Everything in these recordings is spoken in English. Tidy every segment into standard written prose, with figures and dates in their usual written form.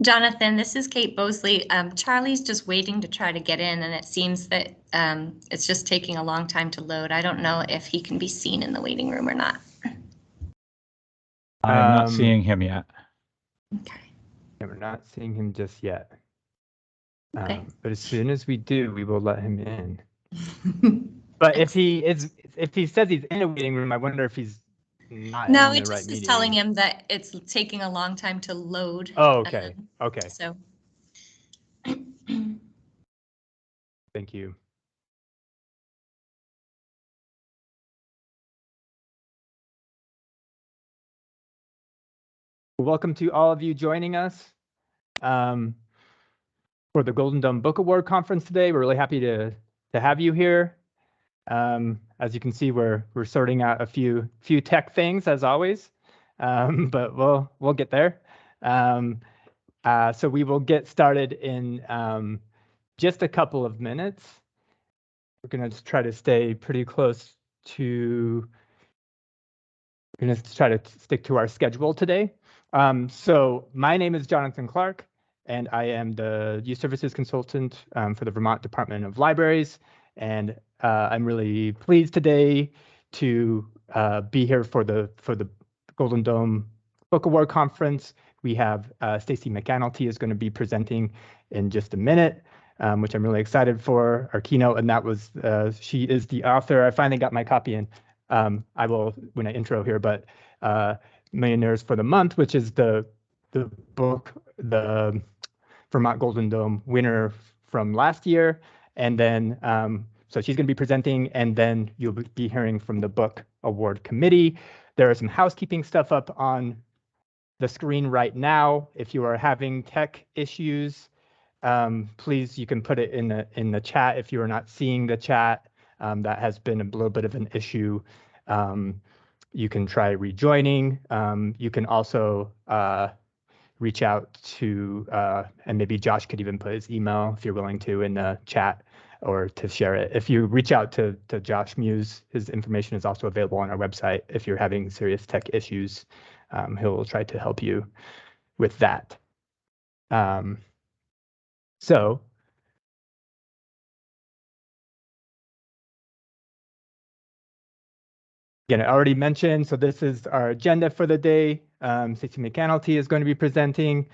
Jonathan, this is Kate Bosley. Charlie's just waiting to try to get in, and it seems that it's just taking a long time to load. I don't know if he can be seen in the waiting room or not. I'm not seeing him yet. Okay. Yeah, we're not seeing him just yet. Okay. But as soon as we do, we will let him in. But if he says he's in a waiting room, I wonder if he's not No, in the it right just meeting. is telling him that it's taking a long time to load. Oh, okay. Okay. So. Thank you. Welcome to all of you joining us for the Golden Dome Book Award Conference today. We're really happy to have you here. As you can see, we're sorting out a few tech things as always, but we'll get there. So we will get started in just a couple of minutes. We're going to try to stay pretty close to. We're going to try to stick to our schedule today. So my name is Jonathan Clark, and I am the Youth Services Consultant for the Vermont Department of Libraries. And I'm really pleased today to be here for the Golden Dome Book Award Conference. We have Stacy McAnulty is going to be presenting in just a minute, which I'm really excited for, our keynote. And that was, she is the author. I finally got my copy in. I will when I intro here, but Millionaires for the Month, which is the book, the Vermont Golden Dome winner from last year. And then, so she's going to be presenting, and then you'll be hearing from the book award committee. There are some housekeeping stuff up on the screen right now. If you are having tech issues, please, you can put it in the chat if you are not seeing the chat. That has been a little bit of an issue. You can try rejoining. You can also reach out to, and maybe Josh could even put his email if you're willing to in the chat or to share it. If you reach out to Josh Muse, his information is also available on our website. If you're having serious tech issues, he'll try to help you with that. So again, I already mentioned, so this is our agenda for the day. Stacy McAnulty is going to be presenting,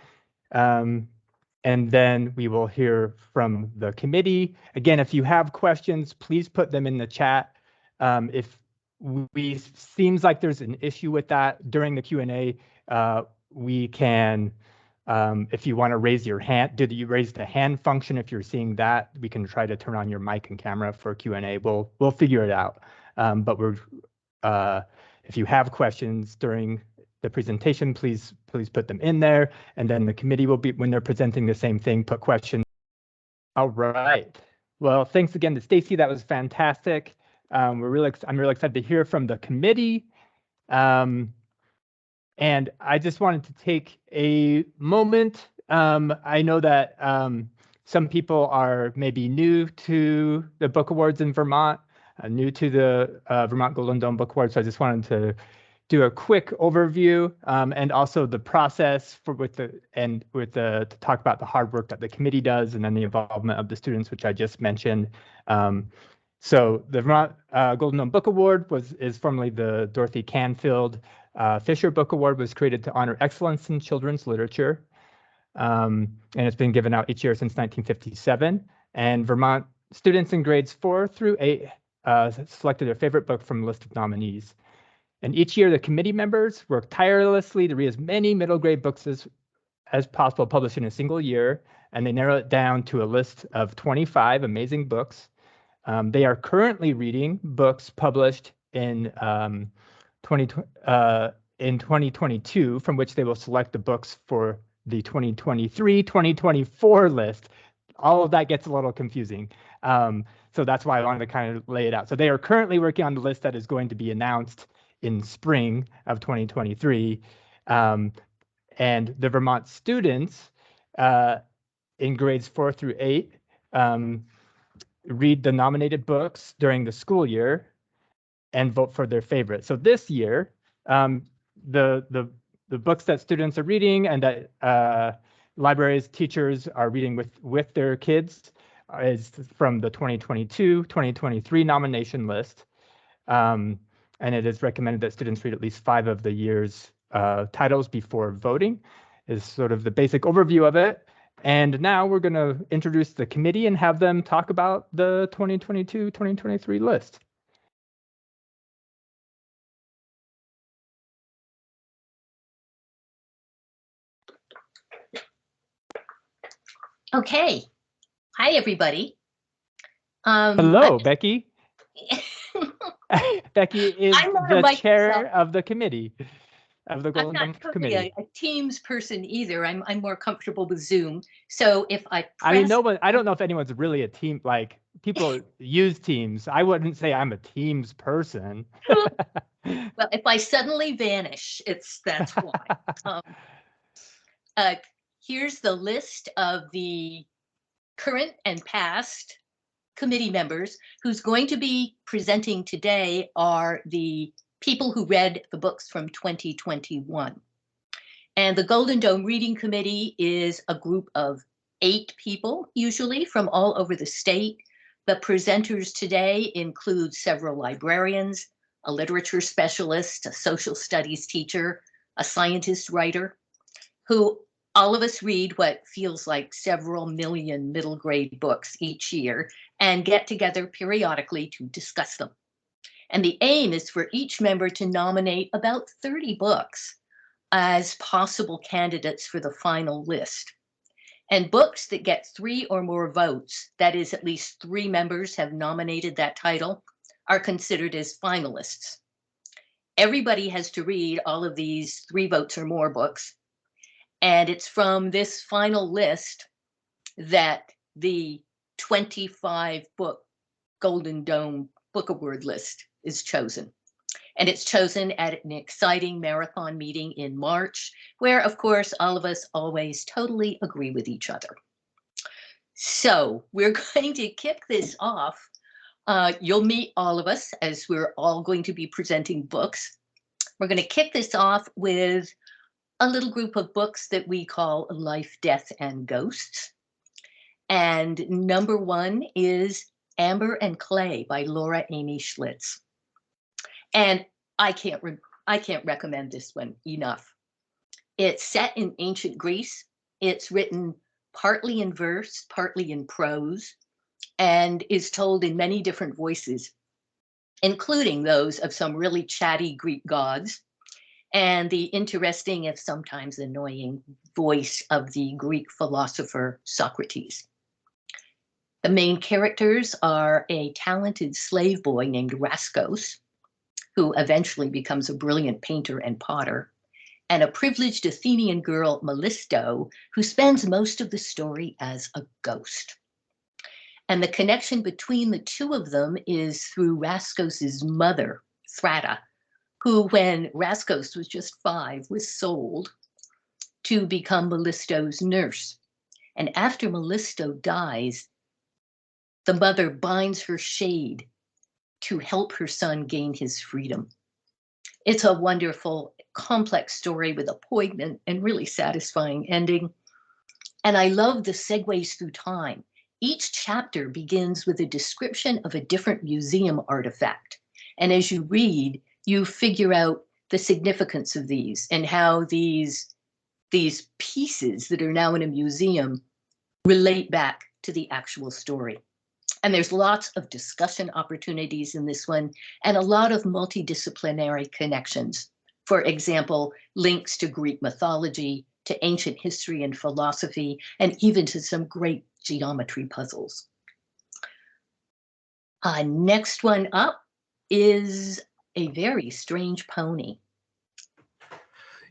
and then we will hear from the committee. Again, if you have questions, please put them in the chat. If seems like there's an issue with that during the Q&A, we can, if you want to raise your hand, did you raise the hand function? If you're seeing that, we can try to turn on your mic and camera for Q&A. We'll figure it out. But if you have questions during the presentation, please put them in there, and then the committee will be, when they're presenting the same thing, put questions. All right. Well, thanks again to Stacy. That was fantastic. I'm really excited to hear from the committee. And I just wanted to take a moment. I know that some people are maybe new to the book awards in Vermont, new to the Vermont Golden Dome Book Award. So I just wanted to do a quick overview and also the process to talk about the hard work that the committee does, and then the involvement of the students, which I just mentioned. So the Vermont Golden Dome Book Award is formerly the Dorothy Canfield Fisher Book Award, was created to honor excellence in children's literature. And it's been given out each year since 1957. And Vermont students in grades 4 through 8 selected their favorite book from a list of nominees. And each year, the committee members work tirelessly to read as many middle grade books as possible published in a single year, and they narrow it down to a list of 25 amazing books. They are currently reading books published in 2022, from which they will select the books for the 2023-2024 list. All of that gets a little confusing. So that's why I wanted to kind of lay it out. So they are currently working on the list that is going to be announced in spring of 2023. And the Vermont students in grades 4 through 8 read the nominated books during the school year and vote for their favorite. So this year, the books that students are reading and that libraries, teachers are reading with their kids is from the 2022-2023 nomination list. And it is recommended that students read at least 5 of the year's titles before voting, is sort of the basic overview of it. And now we're going to introduce the committee and have them talk about the 2022-2023 list. Okay. Hi, everybody. Hello, Becky. Becky is the chair of the committee, of the Golden Dome Committee. I'm not totally a Teams person either. I'm more comfortable with Zoom. So if I press... I mean, I don't know if anyone's really a team, like people use Teams. I wouldn't say I'm a Teams person. Well, if I suddenly vanish, that's why. Here's the list of the current and past committee members. Who's going to be presenting today are the people who read the books from 2021. And the Golden Dome Reading Committee is a group of 8 people, usually from all over the state. The presenters today include several librarians, a literature specialist, a social studies teacher, a scientist writer, who all of us read what feels like several million middle grade books each year and get together periodically to discuss them. And the aim is for each member to nominate about 30 books as possible candidates for the final list. And books that get 3 or more votes, that is, at least 3 members have nominated that title, are considered as finalists. Everybody has to read all of these 3 votes or more books. And it's from this final list that the 25-book Golden Dome Book Award list is chosen. And it's chosen at an exciting marathon meeting in March, where, of course, all of us always totally agree with each other. So we're going to kick this off. You'll meet all of us as we're all going to be presenting books. We're going to kick this off with a little group of books that we call Life, Death, and Ghosts. And number 1 is Amber and Clay by Laura Amy Schlitz. And I can't recommend this one enough. It's set in ancient Greece. It's written partly in verse, partly in prose, and is told in many different voices, including those of some really chatty Greek gods, and the interesting, if sometimes annoying, voice of the Greek philosopher Socrates. The main characters are a talented slave boy named Raskos, who eventually becomes a brilliant painter and potter, and a privileged Athenian girl, Mellisto, who spends most of the story as a ghost. And the connection between the two of them is through Raskos's mother, Thrata, who, when Raskos was just 5, was sold to become Mellisto's nurse. And after Mellisto dies, the mother binds her shade to help her son gain his freedom. It's a wonderful, complex story with a poignant and really satisfying ending. And I love the segues through time. Each chapter begins with a description of a different museum artifact. And as you read, you figure out the significance of these and how these pieces that are now in a museum relate back to the actual story. And there's lots of discussion opportunities in this one and a lot of multidisciplinary connections. For example, links to Greek mythology, to ancient history and philosophy, and even to some great geometry puzzles. Next one up is A Very Strange Pony.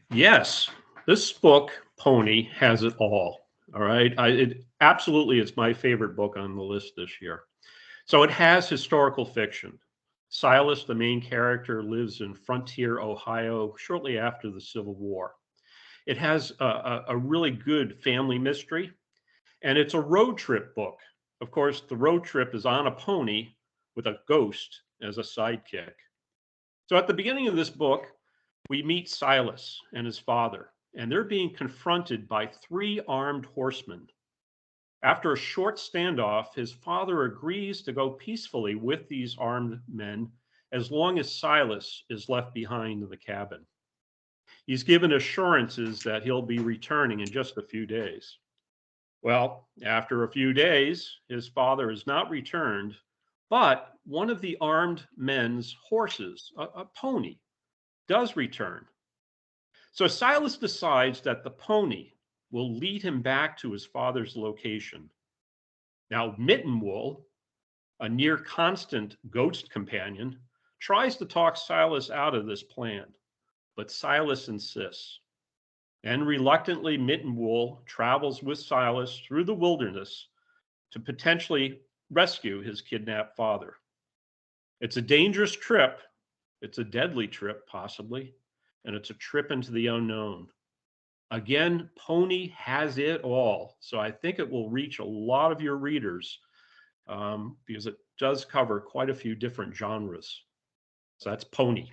Yes, this book, Pony, has it all. All right. Absolutely, it's my favorite book on the list this year. So it has historical fiction. Silas, the main character, lives in frontier Ohio shortly after the Civil War. It has a really good family mystery, and it's a road trip book. Of course, the road trip is on a pony with a ghost as a sidekick. So at the beginning of this book, we meet Silas and his father. and they're being confronted by 3 armed horsemen. After a short standoff, his father agrees to go peacefully with these armed men as long as Silas is left behind in the cabin. He's given assurances that he'll be returning in just a few days. Well, after a few days, his father has not returned, but one of the armed men's horses, a pony, does return. So Silas decides that the pony will lead him back to his father's location. Now, Mittenwool, a near constant ghost companion, tries to talk Silas out of this plan, but Silas insists. And reluctantly, Mittenwool travels with Silas through the wilderness to potentially rescue his kidnapped father. It's a dangerous trip. It's a deadly trip, possibly, and it's a trip into the unknown. Again, Pony has it all, so I think it will reach a lot of your readers because it does cover quite a few different genres. So that's Pony.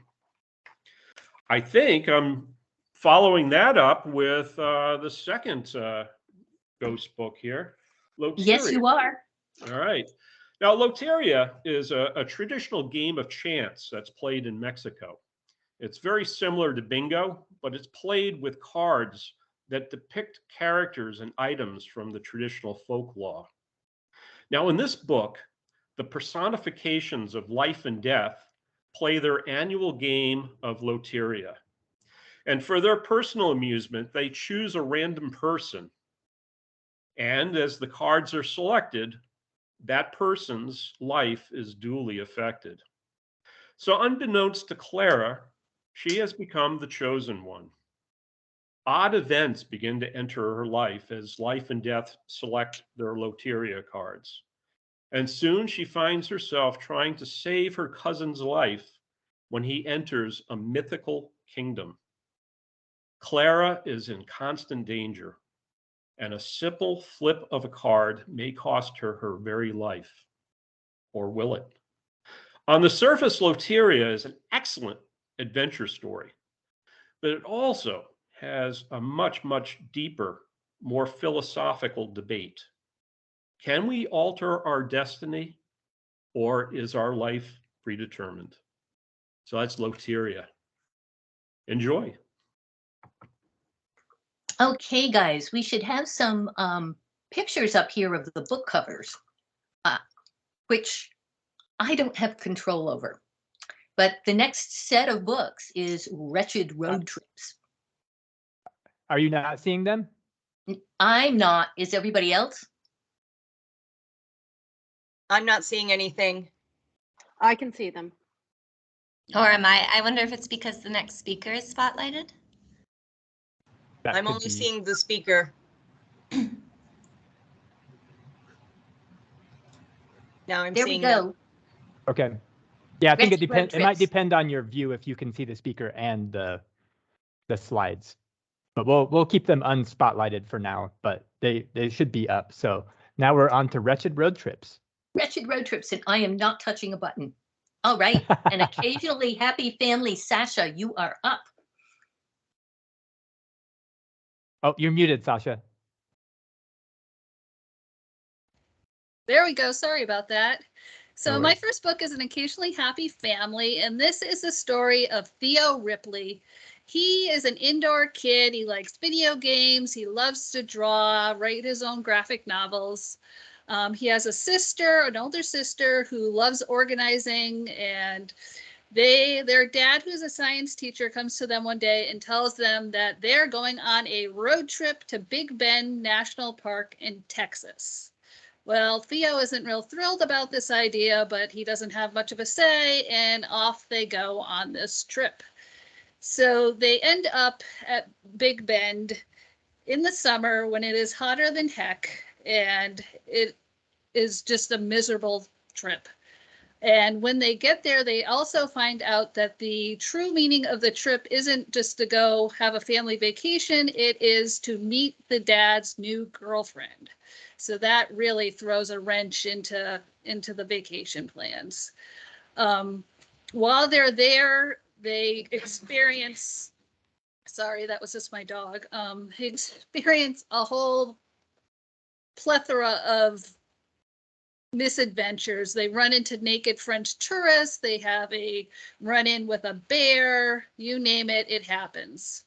I think I'm following that up with the second ghost book here, Loteria. Yes, you are. All right. Now, Loteria is a traditional game of chance that's played in Mexico. It's very similar to bingo, but it's played with cards that depict characters and items from the traditional folklore. Now, in this book, the personifications of life and death play their annual game of Loteria. And for their personal amusement, they choose a random person. And as the cards are selected, that person's life is duly affected. So unbeknownst to Clara, she has become the chosen one. Odd events begin to enter her life as life and death select their Loteria cards. And soon she finds herself trying to save her cousin's life when he enters a mythical kingdom. Clara is in constant danger, and a simple flip of a card may cost her her very life. Or will it? On the surface, Loteria is an excellent adventure story, but it also has a much, much deeper, more philosophical debate. Can we alter our destiny, or is our life predetermined? So that's Loteria. Enjoy. Okay, guys, we should have some pictures up here of the book covers, which I don't have control over. But the next set of books is Wretched Road Trips. Are you not seeing them? I'm not. Is everybody else? I'm not seeing anything. I can see them. Or am I? I wonder if it's because the next speaker is spotlighted. That I'm could only be- seeing the speaker. Now I'm There we seeing go. Okay. Yeah, I think it Wretched Road depends. It might Trips. depend on your view if you can see the speaker and the slides. But we'll keep them unspotlighted for now, but they should be up. So now we're on to Wretched Road Trips. Wretched Road Trips, and I am not touching a button. All right. And occasionally happy family, Sasha, you are up. Oh, you're muted, Sasha. There we go. Sorry about that. So No my worries. first book is An Occasionally Happy Family, and this is the story of Theo Ripley. He is an indoor kid. He likes video games. He loves to draw, write his own graphic novels. He has a sister, an older sister, who loves organizing, and their dad, who's a science teacher, comes to them one day and tells them that they're going on a road trip to Big Bend National Park in Texas. Well, Theo isn't real thrilled about this idea, but he doesn't have much of a say, and off they go on this trip. So they end up at Big Bend in the summer when it is hotter than heck, and it is just a miserable trip. And when they get there, they also find out that the true meaning of the trip isn't just to go have a family vacation, it is to meet the dad's new girlfriend. So that really throws a wrench into the vacation plans. While they're there, they experience sorry, that was just my dog, experience a whole plethora of misadventures. They run into naked French tourists. They have a run-in with a bear. You name it, it happens.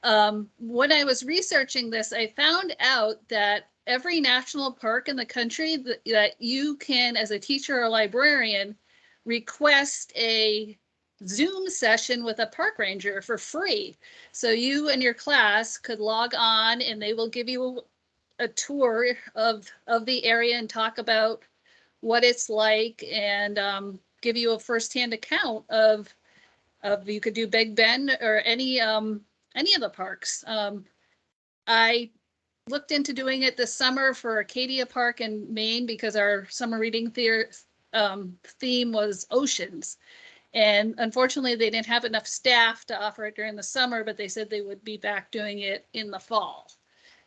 When I was researching this, I found out that every national park in the country that you can, as a teacher or librarian, request a Zoom session with a park ranger for free. So you and your class could log on and they will give you a tour of the area and talk about what it's like, and give you a firsthand account of you could do Big Bend or any of the parks. I looked into doing it this summer for Acadia Park in Maine because our summer reading theme was oceans. And unfortunately, they didn't have enough staff to offer it during the summer, but they said they would be back doing it in the fall.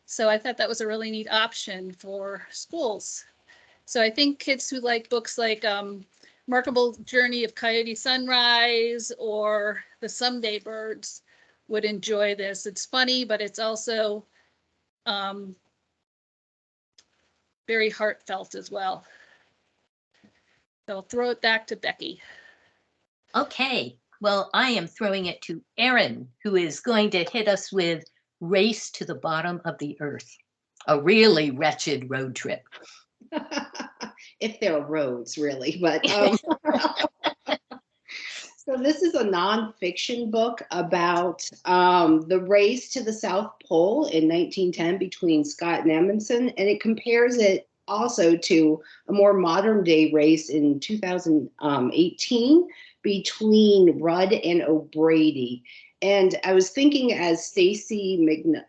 So I thought that was a really neat option for schools. So I think kids who like books like Remarkable Journey of Coyote Sunrise or The Someday Birds would enjoy this. It's funny, but it's also very heartfelt as well. So I'll throw it back to Becky. Okay, well, I am throwing it to Erin, who is going to hit us with Race to the Bottom of the Earth, a really wretched road trip. If there are roads, really, but so this is a nonfiction book about the race to the South Pole in 1910 between Scott and Amundsen, and it compares it also to a more modern day race in 2018 between Rudd and O'Brady. And I was thinking, as Stacy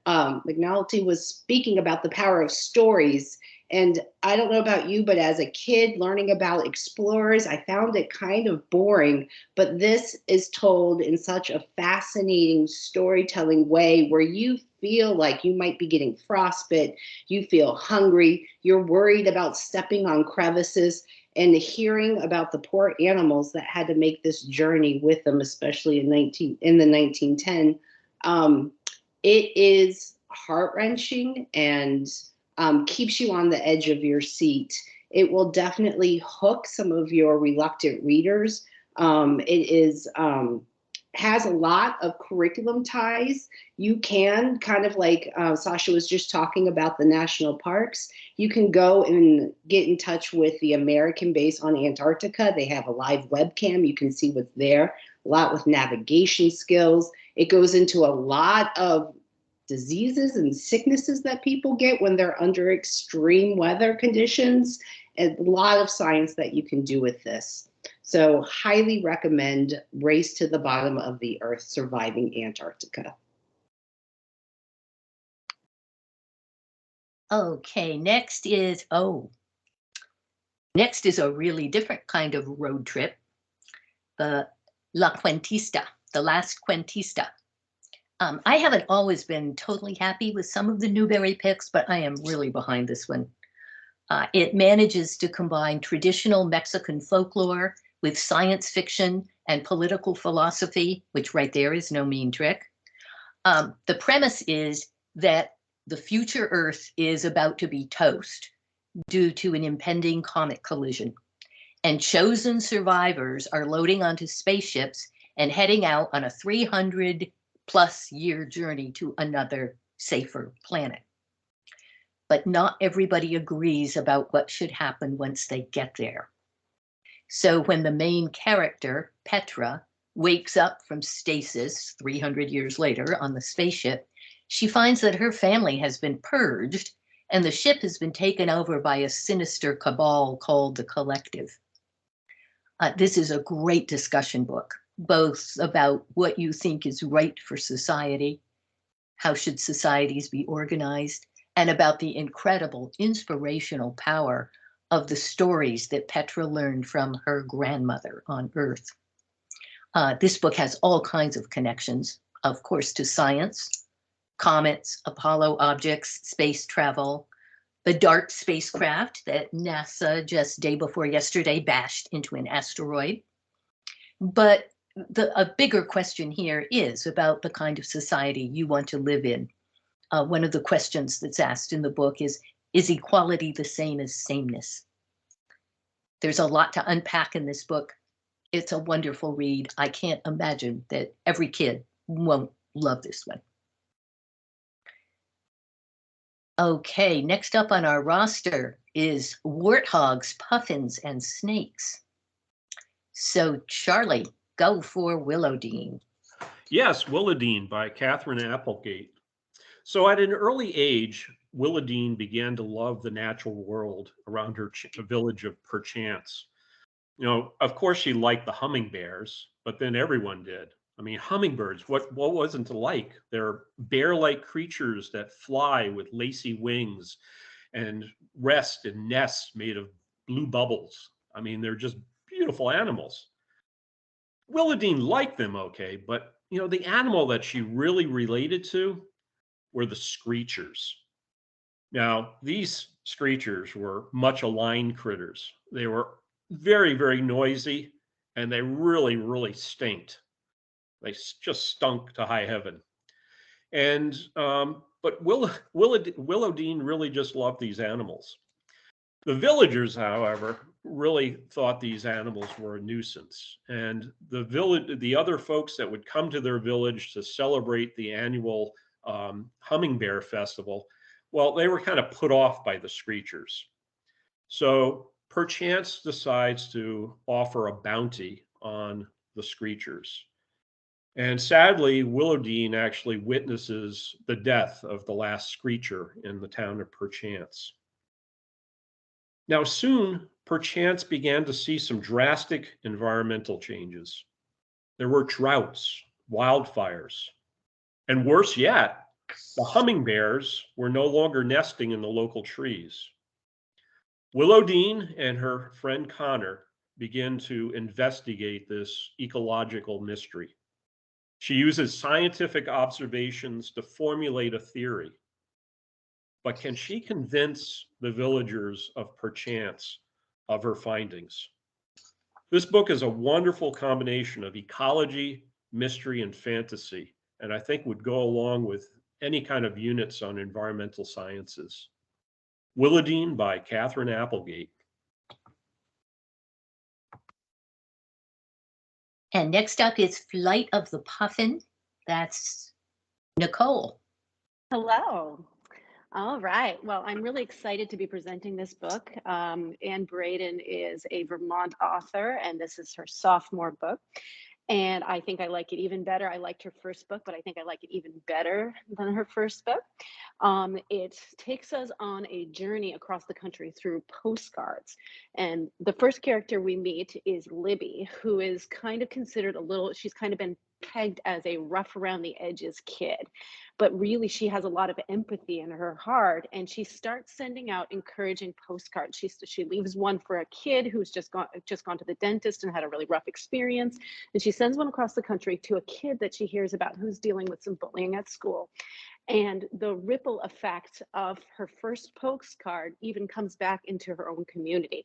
McAnulty was speaking about the power of stories, and I don't know about you, but as a kid learning about explorers, I found it kind of boring. But this is told in such a fascinating storytelling way where you feel like you might be getting frostbite, you feel hungry, you're worried about stepping on crevices, and hearing about the poor animals that had to make this journey with them, especially in the 1910. It is heart-wrenching and keeps you on the edge of your seat. It will definitely hook some of your reluctant readers. It has a lot of curriculum ties. You can, kind of like Sasha was just talking about the national parks, you can go and get in touch with the American base on Antarctica. They have a live webcam. You can see what's there, a lot with navigation skills. It goes into a lot of diseases and sicknesses that people get when they're under extreme weather conditions, and a lot of science that you can do with this. So highly recommend Race to the Bottom of the Earth, Surviving Antarctica. Okay, next is a really different kind of road trip. The La Cuentista, The Last Cuentista. I haven't always been totally happy with some of the Newbery picks, but I am really behind this one. It manages to combine traditional Mexican folklore with science fiction and political philosophy, which right there is no mean trick. The premise is that the future Earth is about to be toast due to an impending comet collision, and chosen survivors are loading onto spaceships and heading out on a 300+ year journey to another safer planet. But not everybody agrees about what should happen once they get there. So when the main character, Petra, wakes up from stasis 300 years later on the spaceship, she finds that her family has been purged and the ship has been taken over by a sinister cabal called the Collective. This is a great discussion book, both about what you think is right for society, how should societies be organized, and about the incredible inspirational power of the stories that Petra learned from her grandmother on Earth. This book has all kinds of connections, of course, to science, comets, Apollo objects, space travel, the DART spacecraft that NASA just day before yesterday bashed into an asteroid. But a bigger question here is about the kind of society you want to live in. One of the questions that's asked in the book is equality the same as sameness? There's a lot to unpack in this book. It's a wonderful read. I can't imagine that every kid won't love this one. Okay, next up on our roster is Warthogs, Puffins, and Snakes. So Charlie, go for Willow Dean. Yes, Willow Dean by Catherine Applegate. So at an early age, Willow Dean began to love the natural world around her village of Perchance. You know, of course, she liked the hummingbirds, but then everyone did. I mean, hummingbirds, what wasn't to like? They're bear-like creatures that fly with lacy wings and rest in nests made of blue bubbles. I mean, they're just beautiful animals. Willow Dean liked them, okay, but you know, the animal that she really related to were the screechers. Now, these screechers were much aligned critters. They were very, very noisy, and they really, really stinked. They just stunk to high heaven. And but Willow Dean really just loved these animals. The villagers, however, really thought these animals were a nuisance, and the other folks that would come to their village to celebrate the annual Hummingbird Festival, well, they were kind of put off by the screechers. So Perchance decides to offer a bounty on the screechers. And sadly, Willow Dean actually witnesses the death of the last screecher in the town of Perchance. Now, soon, Perchance began to see some drastic environmental changes. There were droughts, wildfires, and worse yet, the hummingbirds were no longer nesting in the local trees. Willow Dean and her friend Connor begin to investigate this ecological mystery. She uses scientific observations to formulate a theory. But can she convince the villagers of Perchance of her findings? This book is a wonderful combination of ecology, mystery, and fantasy, and I think would go along with any kind of units on environmental sciences. Willow Dean by Catherine Applegate. And next up is Flight of the Puffin. That's Nicole. Hello. All right. Well, I'm really excited to be presenting this book. Anne Braden is a Vermont author, and this is her sophomore book. And I think I like it even better. I liked her first book, but I think I like it even better than her first book. It takes us on a journey across the country through postcards. And the first character we meet is Libby, who is kind of considered she's kind of been pegged as a rough around the edges kid, but really she has a lot of empathy in her heart, and she starts sending out encouraging postcards. She leaves one for a kid who's just gone to the dentist and had a really rough experience, and she sends one across the country to a kid that she hears about who's dealing with some bullying at school. And the ripple effect of her first postcard even comes back into her own community.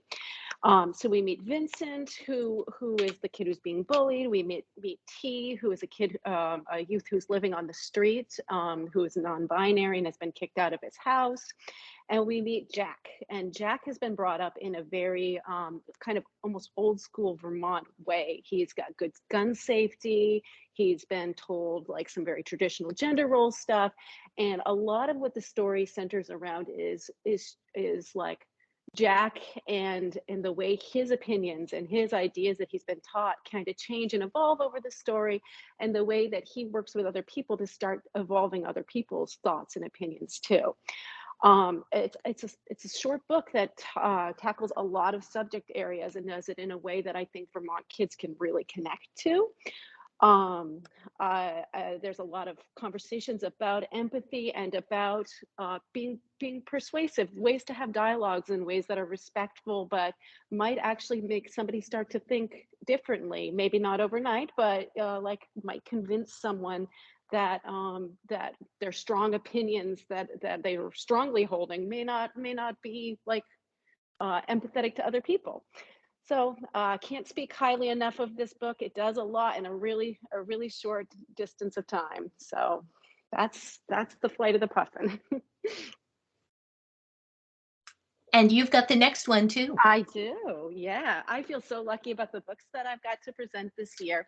So we meet Vincent, who is the kid who's being bullied. We meet T, who is a kid, a youth who's living on the street, who is non-binary and has been kicked out of his house. And we meet Jack, and Jack has been brought up in a very kind of almost old school Vermont way. He's got good gun safety. He's been told like some very traditional gender role stuff. And a lot of what the story centers around is like Jack and the way his opinions and his ideas that he's been taught kind of change and evolve over the story, and the way that he works with other people to start evolving other people's thoughts and opinions too. It's a short book that tackles a lot of subject areas and does it in a way that I think Vermont kids can really connect to. There's a lot of conversations about empathy and about being persuasive, ways to have dialogues in ways that are respectful, but might actually make somebody start to think differently. Maybe not overnight, but like might convince someone that that their strong opinions that they are strongly holding may not be like empathetic to other people. So can't speak highly enough of this book. It does a lot in a really short distance of time. So that's the Flight of the Puffin. And you've got the next one too. I do. Yeah. I feel so lucky about the books that I've got to present this year.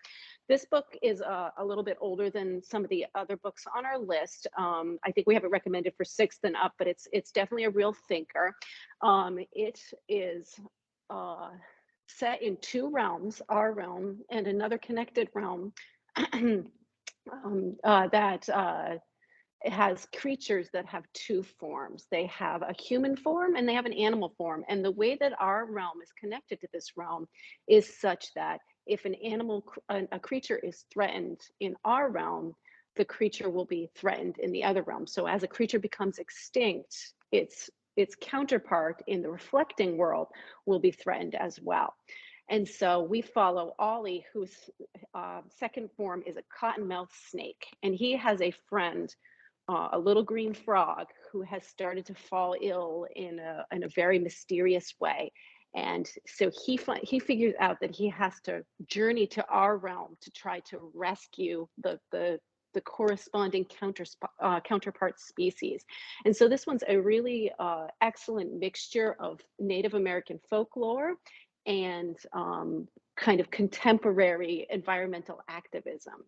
This book is a little bit older than some of the other books on our list. I think we have it recommended for 6th and up, but it's definitely a real thinker. It is set in 2 realms, our realm and another connected realm that it has creatures that have 2 forms. They have a human form and they have an animal form. And the way that our realm is connected to this realm is such that if a creature is threatened in our realm, the creature will be threatened in the other realm. So as a creature becomes extinct, its counterpart in the reflecting world will be threatened as well. And so we follow Ollie, whose second form is a cottonmouth snake. And he has a friend, a little green frog, who has started to fall ill in a very mysterious way. And so he figures out that he has to journey to our realm to try to rescue the corresponding counterpart species. And so this one's a really excellent mixture of Native American folklore and kind of contemporary environmental activism.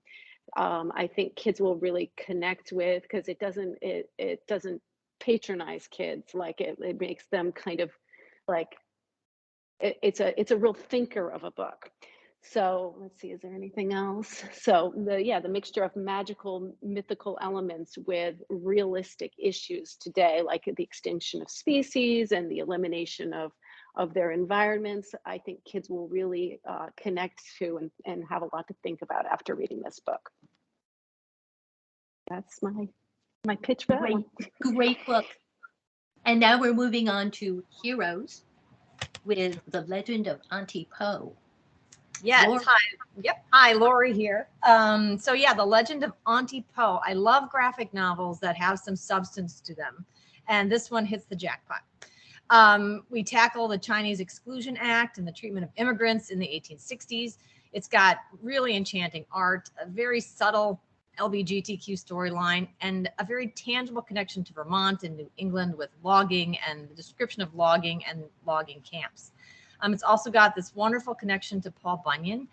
I think kids will really connect with, because it doesn't patronize kids. Like it makes them kind of like, it's a real thinker of a book. So let's see, is there anything else? So the mixture of magical, mythical elements with realistic issues today, like the extinction of species and the elimination of their environments, I think kids will really connect to and have a lot to think about after reading this book. That's my pitch for that one. Great book. And now we're moving on to Heroes with The Legend of Auntie Po. Yes. Lori. Hi. Yep. Hi, Lori here. So yeah, The Legend of Auntie Po. I love graphic novels that have some substance to them, and this one hits the jackpot. We tackle the Chinese Exclusion Act and the treatment of immigrants in the 1860s. It's got really enchanting art, a very subtle LGBTQ storyline, and a very tangible connection to Vermont and New England with logging and the description of logging and logging camps. It's also got this wonderful connection to Paul Bunyan,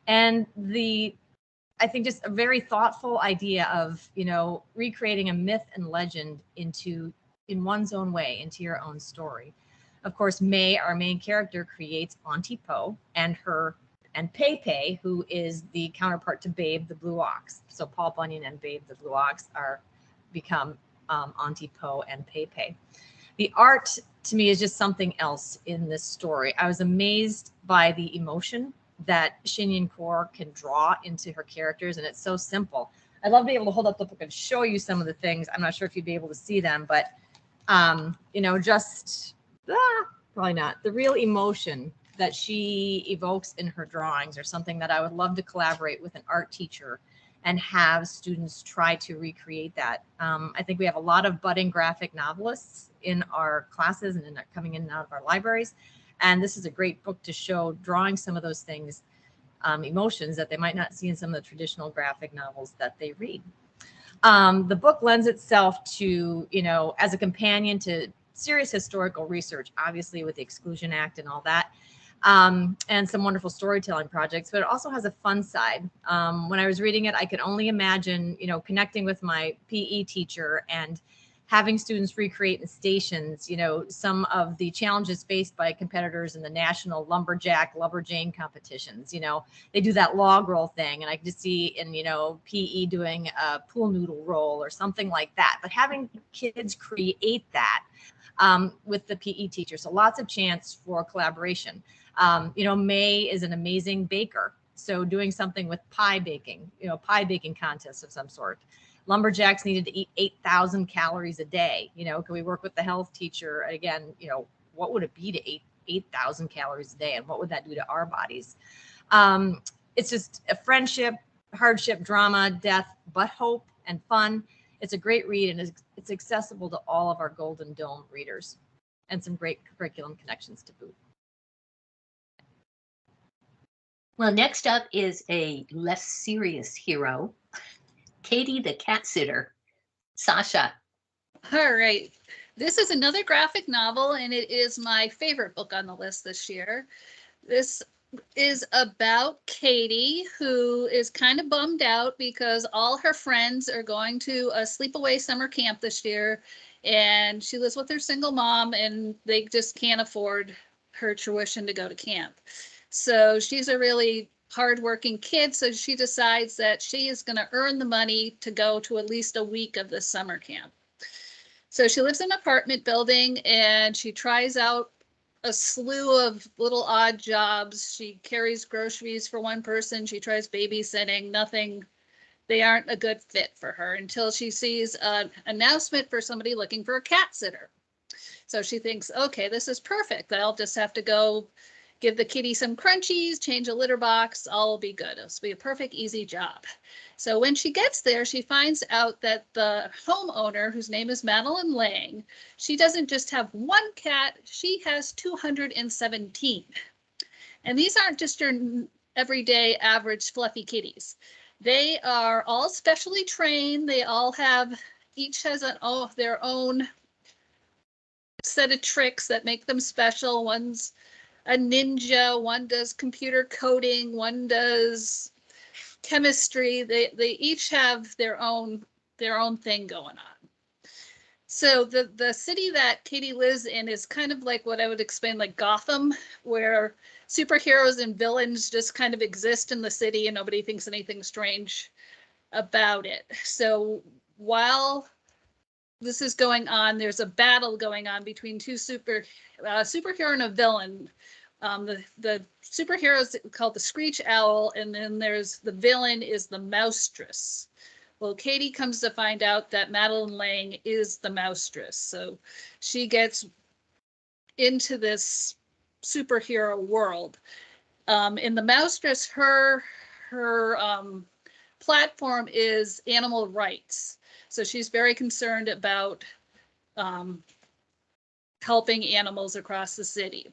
and I think just a very thoughtful idea of, recreating a myth and legend in one's own way, into your own story. Of course, May, our main character, creates Auntie Po and Pei, who is the counterpart to Babe the Blue Ox. So Paul Bunyan and Babe the Blue Ox become Auntie Po and Pei. The art to me is just something else in this story. I was amazed by the emotion that Shinyin Kaur can draw into her characters, and it's so simple. I'd love to be able to hold up the book and show you some of the things. I'm not sure if you'd be able to see them, but probably not. The real emotion that she evokes in her drawings are something that I would love to collaborate with an art teacher and have students try to recreate that. I think we have a lot of budding graphic novelists in our classes and coming in and out of our libraries. And this is a great book to show drawing some of those things, emotions that they might not see in some of the traditional graphic novels that they read. The book lends itself to, as a companion to serious historical research, obviously with the Exclusion Act and all that. And some wonderful storytelling projects, but it also has a fun side. When I was reading it, I could only imagine, connecting with my PE teacher and having students recreate in stations, some of the challenges faced by competitors in the national lumberjane competitions. They do that log roll thing, and I could just see in, PE doing a pool noodle roll or something like that. But having kids create that with the PE teacher, so lots of chance for collaboration. May is an amazing baker. So doing something with pie baking contests of some sort. Lumberjacks needed to eat 8,000 calories a day. Can we work with the health teacher? Again, what would it be to eat 8,000 calories a day, and what would that do to our bodies? It's just a friendship, hardship, drama, death, but hope and fun. It's a great read, and it's accessible to all of our Golden Dome readers, and some great curriculum connections to boot. Well, next up is a less serious hero, Katie the cat sitter. Sasha. All right. This is another graphic novel, and it is my favorite book on the list this year. This is about Katie, who is kind of bummed out because all her friends are going to a sleepaway summer camp this year, and she lives with her single mom, and they just can't afford her tuition to go to camp. So she's a really hardworking kid, so she decides that she is going to earn the money to go to at least a week of this summer camp. So she lives in an apartment building, and she tries out a slew of little odd jobs. She carries groceries for one person. She tries babysitting. Nothing, they aren't a good fit for her until she sees an announcement for somebody looking for a cat sitter. So she thinks, okay, this is perfect. I'll just have to go give the kitty some crunchies, change a litter box, all will be good. It'll be a perfect, easy job. So when she gets there, she finds out that the homeowner, whose name is Madeline Lang, she doesn't just have one cat, she has 217. And these aren't just your everyday average fluffy kitties. They are all specially trained. They all have, each has their own set of tricks that make them special. One's a ninja, one does computer coding, one does chemistry. They each have their own thing going on. So the city that Katie lives in is kind of like what I would explain like Gotham, where superheroes and villains just kind of exist in the city and nobody thinks anything strange about it. So while this is going on, there's a battle going on between two superhero and a villain. The superhero is called the Screech Owl, and then there's the villain is the Mousetress. Well, Katie comes to find out that Madeline Lang is the Mousetress, so she gets into this superhero world. In the Mousetress, her platform is animal rights. So she's very concerned about helping animals across the city.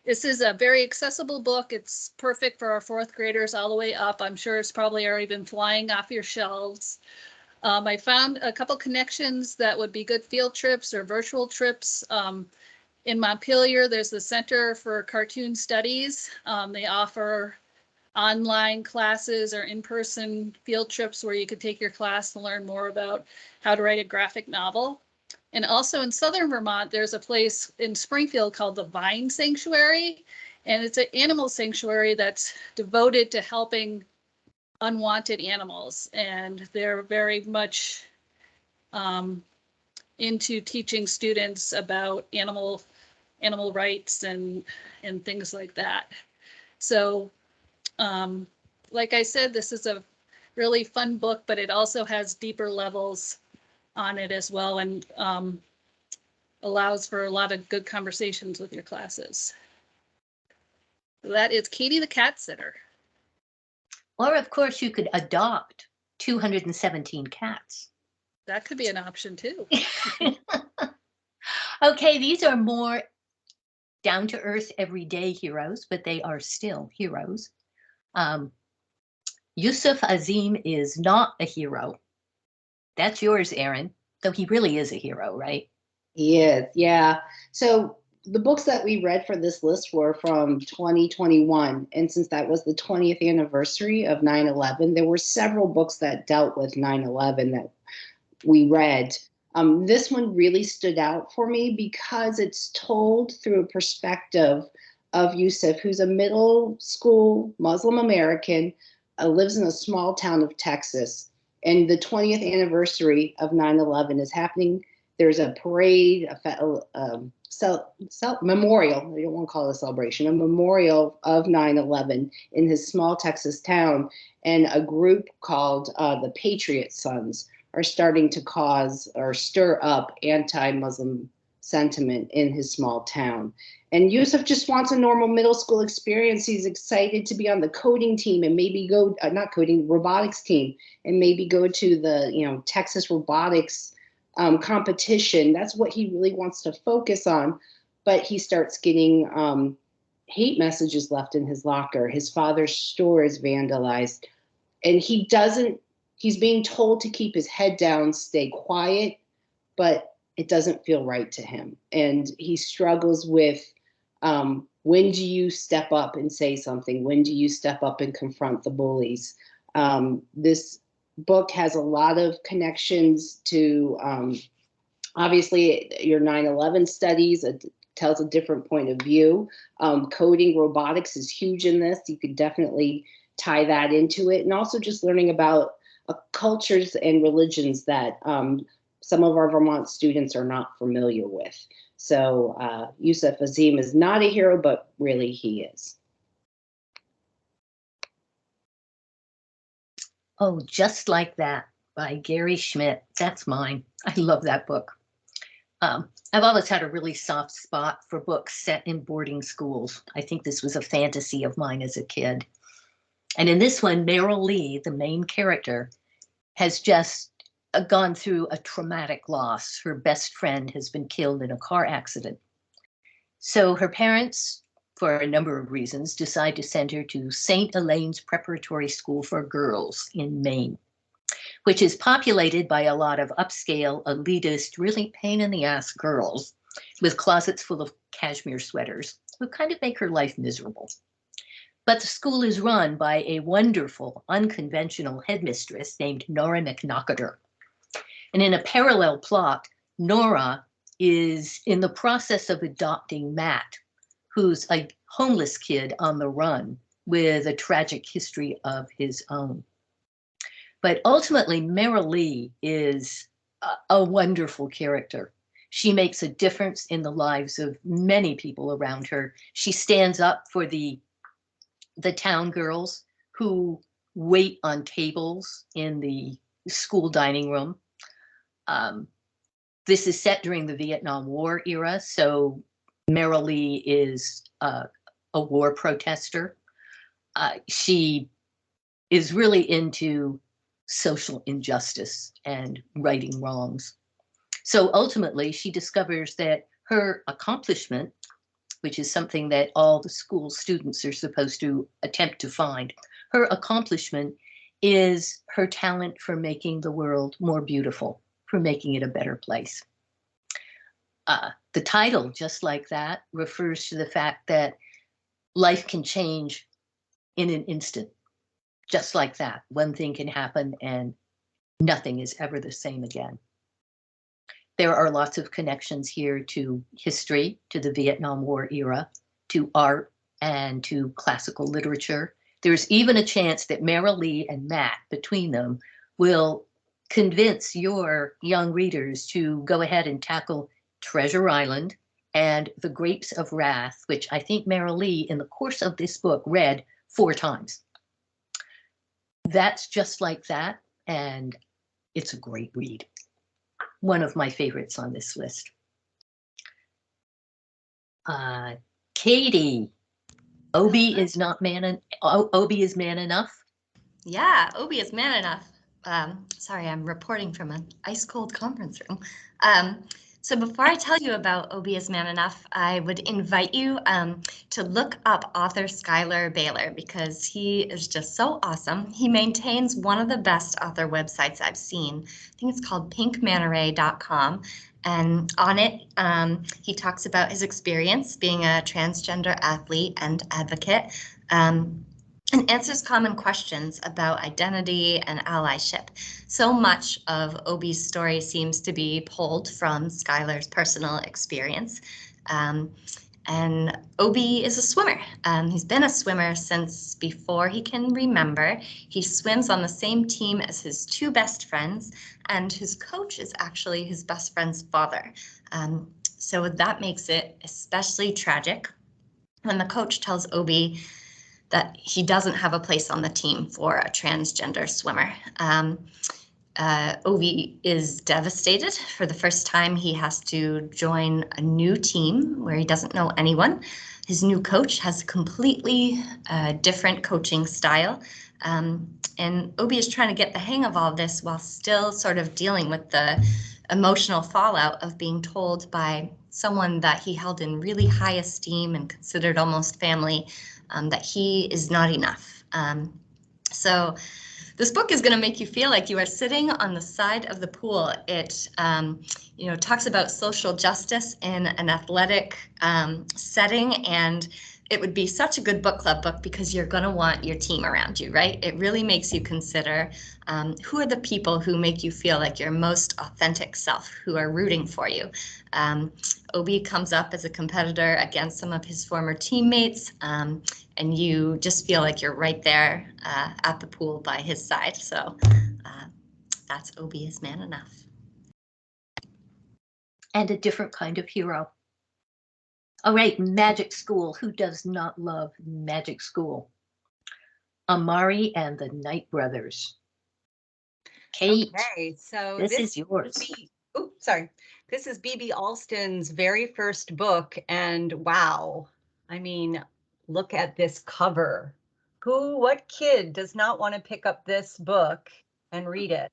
This is a very accessible book. It's perfect for our fourth graders all the way up. I'm sure it's probably already been flying off your shelves. I found a couple connections that would be good field trips or virtual trips. In Montpelier, there's the Center for Cartoon Studies. They offer online classes or in-person field trips where you could take your class to learn more about how to write a graphic novel. And also in southern Vermont, there's a place in Springfield called the Vine Sanctuary, and it's an animal sanctuary that's devoted to helping unwanted animals, and they're very much into teaching students about animal rights and things like that. So like I said, this is a really fun book, but it also has deeper levels on it as well, and allows for a lot of good conversations with your classes. So that is Katie the cat sitter. Or of course you could adopt 217 cats. That could be an option too. Okay, these are more down-to-earth everyday heroes, but they are still heroes. Yusuf Azim is not a hero. That's yours, Erin, though he really is a hero, right? He is, yeah. So the books that we read for this list were from 2021. And since that was the 20th anniversary of 9/11, there were several books that dealt with 9/11 that we read. This one really stood out for me because it's told through a perspective of Yusuf, who's a middle school Muslim American, lives in a small town of Texas. And the 20th anniversary of 9/11 is happening. There's a parade, memorial, I don't want to call it a celebration, a memorial of 9/11 in his small Texas town. And a group called the Patriot Sons are starting to cause or stir up anti-Muslim sentiment in his small town. And Yusuf just wants a normal middle school experience. He's excited to be on the coding team and maybe go, not coding, robotics team, and maybe go to the, Texas robotics competition. That's what he really wants to focus on. But he starts getting hate messages left in his locker. His father's store is vandalized. And he's being told to keep his head down, stay quiet, but it doesn't feel right to him. And he struggles with, when do you step up and say something? When do you step up and confront the bullies? This book has a lot of connections to, obviously, your 9/11 studies. It tells a different point of view. Coding robotics is huge in this. You could definitely tie that into it. And also just learning about cultures and religions that some of our Vermont students are not familiar with. So Yusuf Azim is not a hero, but really he is. Oh, Just Like That by Gary Schmidt. That's mine. I love that book. I've always had a really soft spot for books set in boarding schools. I think this was a fantasy of mine as a kid. And in this one, Meryl Lee, the main character, has just gone through a traumatic loss. Her best friend has been killed in a car accident. So her parents, for a number of reasons, decide to send her to St. Elaine's Preparatory School for Girls in Maine, which is populated by a lot of upscale, elitist, really pain-in-the-ass girls with closets full of cashmere sweaters who kind of make her life miserable. But the school is run by a wonderful, unconventional headmistress named Nora McNocketer. And in a parallel plot, Nora is in the process of adopting Matt, who's a homeless kid on the run with a tragic history of his own. But ultimately, Meryl Lee is a wonderful character. She makes a difference in the lives of many people around her. She stands up for the town girls who wait on tables in the school dining room. This is set during the Vietnam War era, so Meryl Lee is a war protester. She is really into social injustice and righting wrongs. So ultimately, she discovers that her accomplishment, which is something that all the school students are supposed to attempt to find, her accomplishment is her talent for making the world more beautiful, for making it a better place. The title, Just Like That, refers to the fact that life can change in an instant. Just like that, one thing can happen and nothing is ever the same again. There are lots of connections here to history, to the Vietnam War era, to art, and to classical literature. There's even a chance that Meryl Lee and Matt, between them, will convince your young readers to go ahead and tackle Treasure Island and The Grapes of Wrath, which I think Meryl Lee, in the course of this book, read 4 times. That's Just Like That, and it's a great read. One of my favorites on this list. Katie, Obie is Man Enough. Yeah, Obie is man enough. Sorry, I'm reporting from an ice cold conference room. So before I tell you about Obie is Man Enough, I would invite you to look up author Skyler Baylor because he is just so awesome. He maintains one of the best author websites I've seen. I think it's called pinkmanoray.com. And on it, he talks about his experience being a transgender athlete and advocate. And answers common questions about identity and allyship. So much of Obie's story seems to be pulled from Skyler's personal experience. And Obie is a swimmer. He's been a swimmer since before he can remember. He swims on the same team as his 2 best friends, and his coach is actually his best friend's father. So that makes it especially tragic when the coach tells Obie that he doesn't have a place on the team for a transgender swimmer. Obie is devastated. For the first time, he has to join a new team where he doesn't know anyone. His new coach has a completely different coaching style. And Obie is trying to get the hang of all this while still sort of dealing with the emotional fallout of being told by someone that he held in really high esteem and considered almost family, that he is not enough. So this book is going to make you feel like you are sitting on the side of the pool. It talks about social justice in an athletic setting, and it would be such a good book club book because you're going to want your team around you, right? It really makes you consider who are the people who make you feel like your most authentic self, who are rooting for you. Obi comes up as a competitor against some of his former teammates, and you just feel like you're right there at the pool by his side. So that's Obi is Man Enough. And a different kind of hero. All right, Magic School. Who does not love Magic School? Amari and the Knight Brothers. Kate, Okay, so this is yours. This is B.B. Alston's very first book, and wow, I mean, look at this cover. What kid does not want to pick up this book and read it?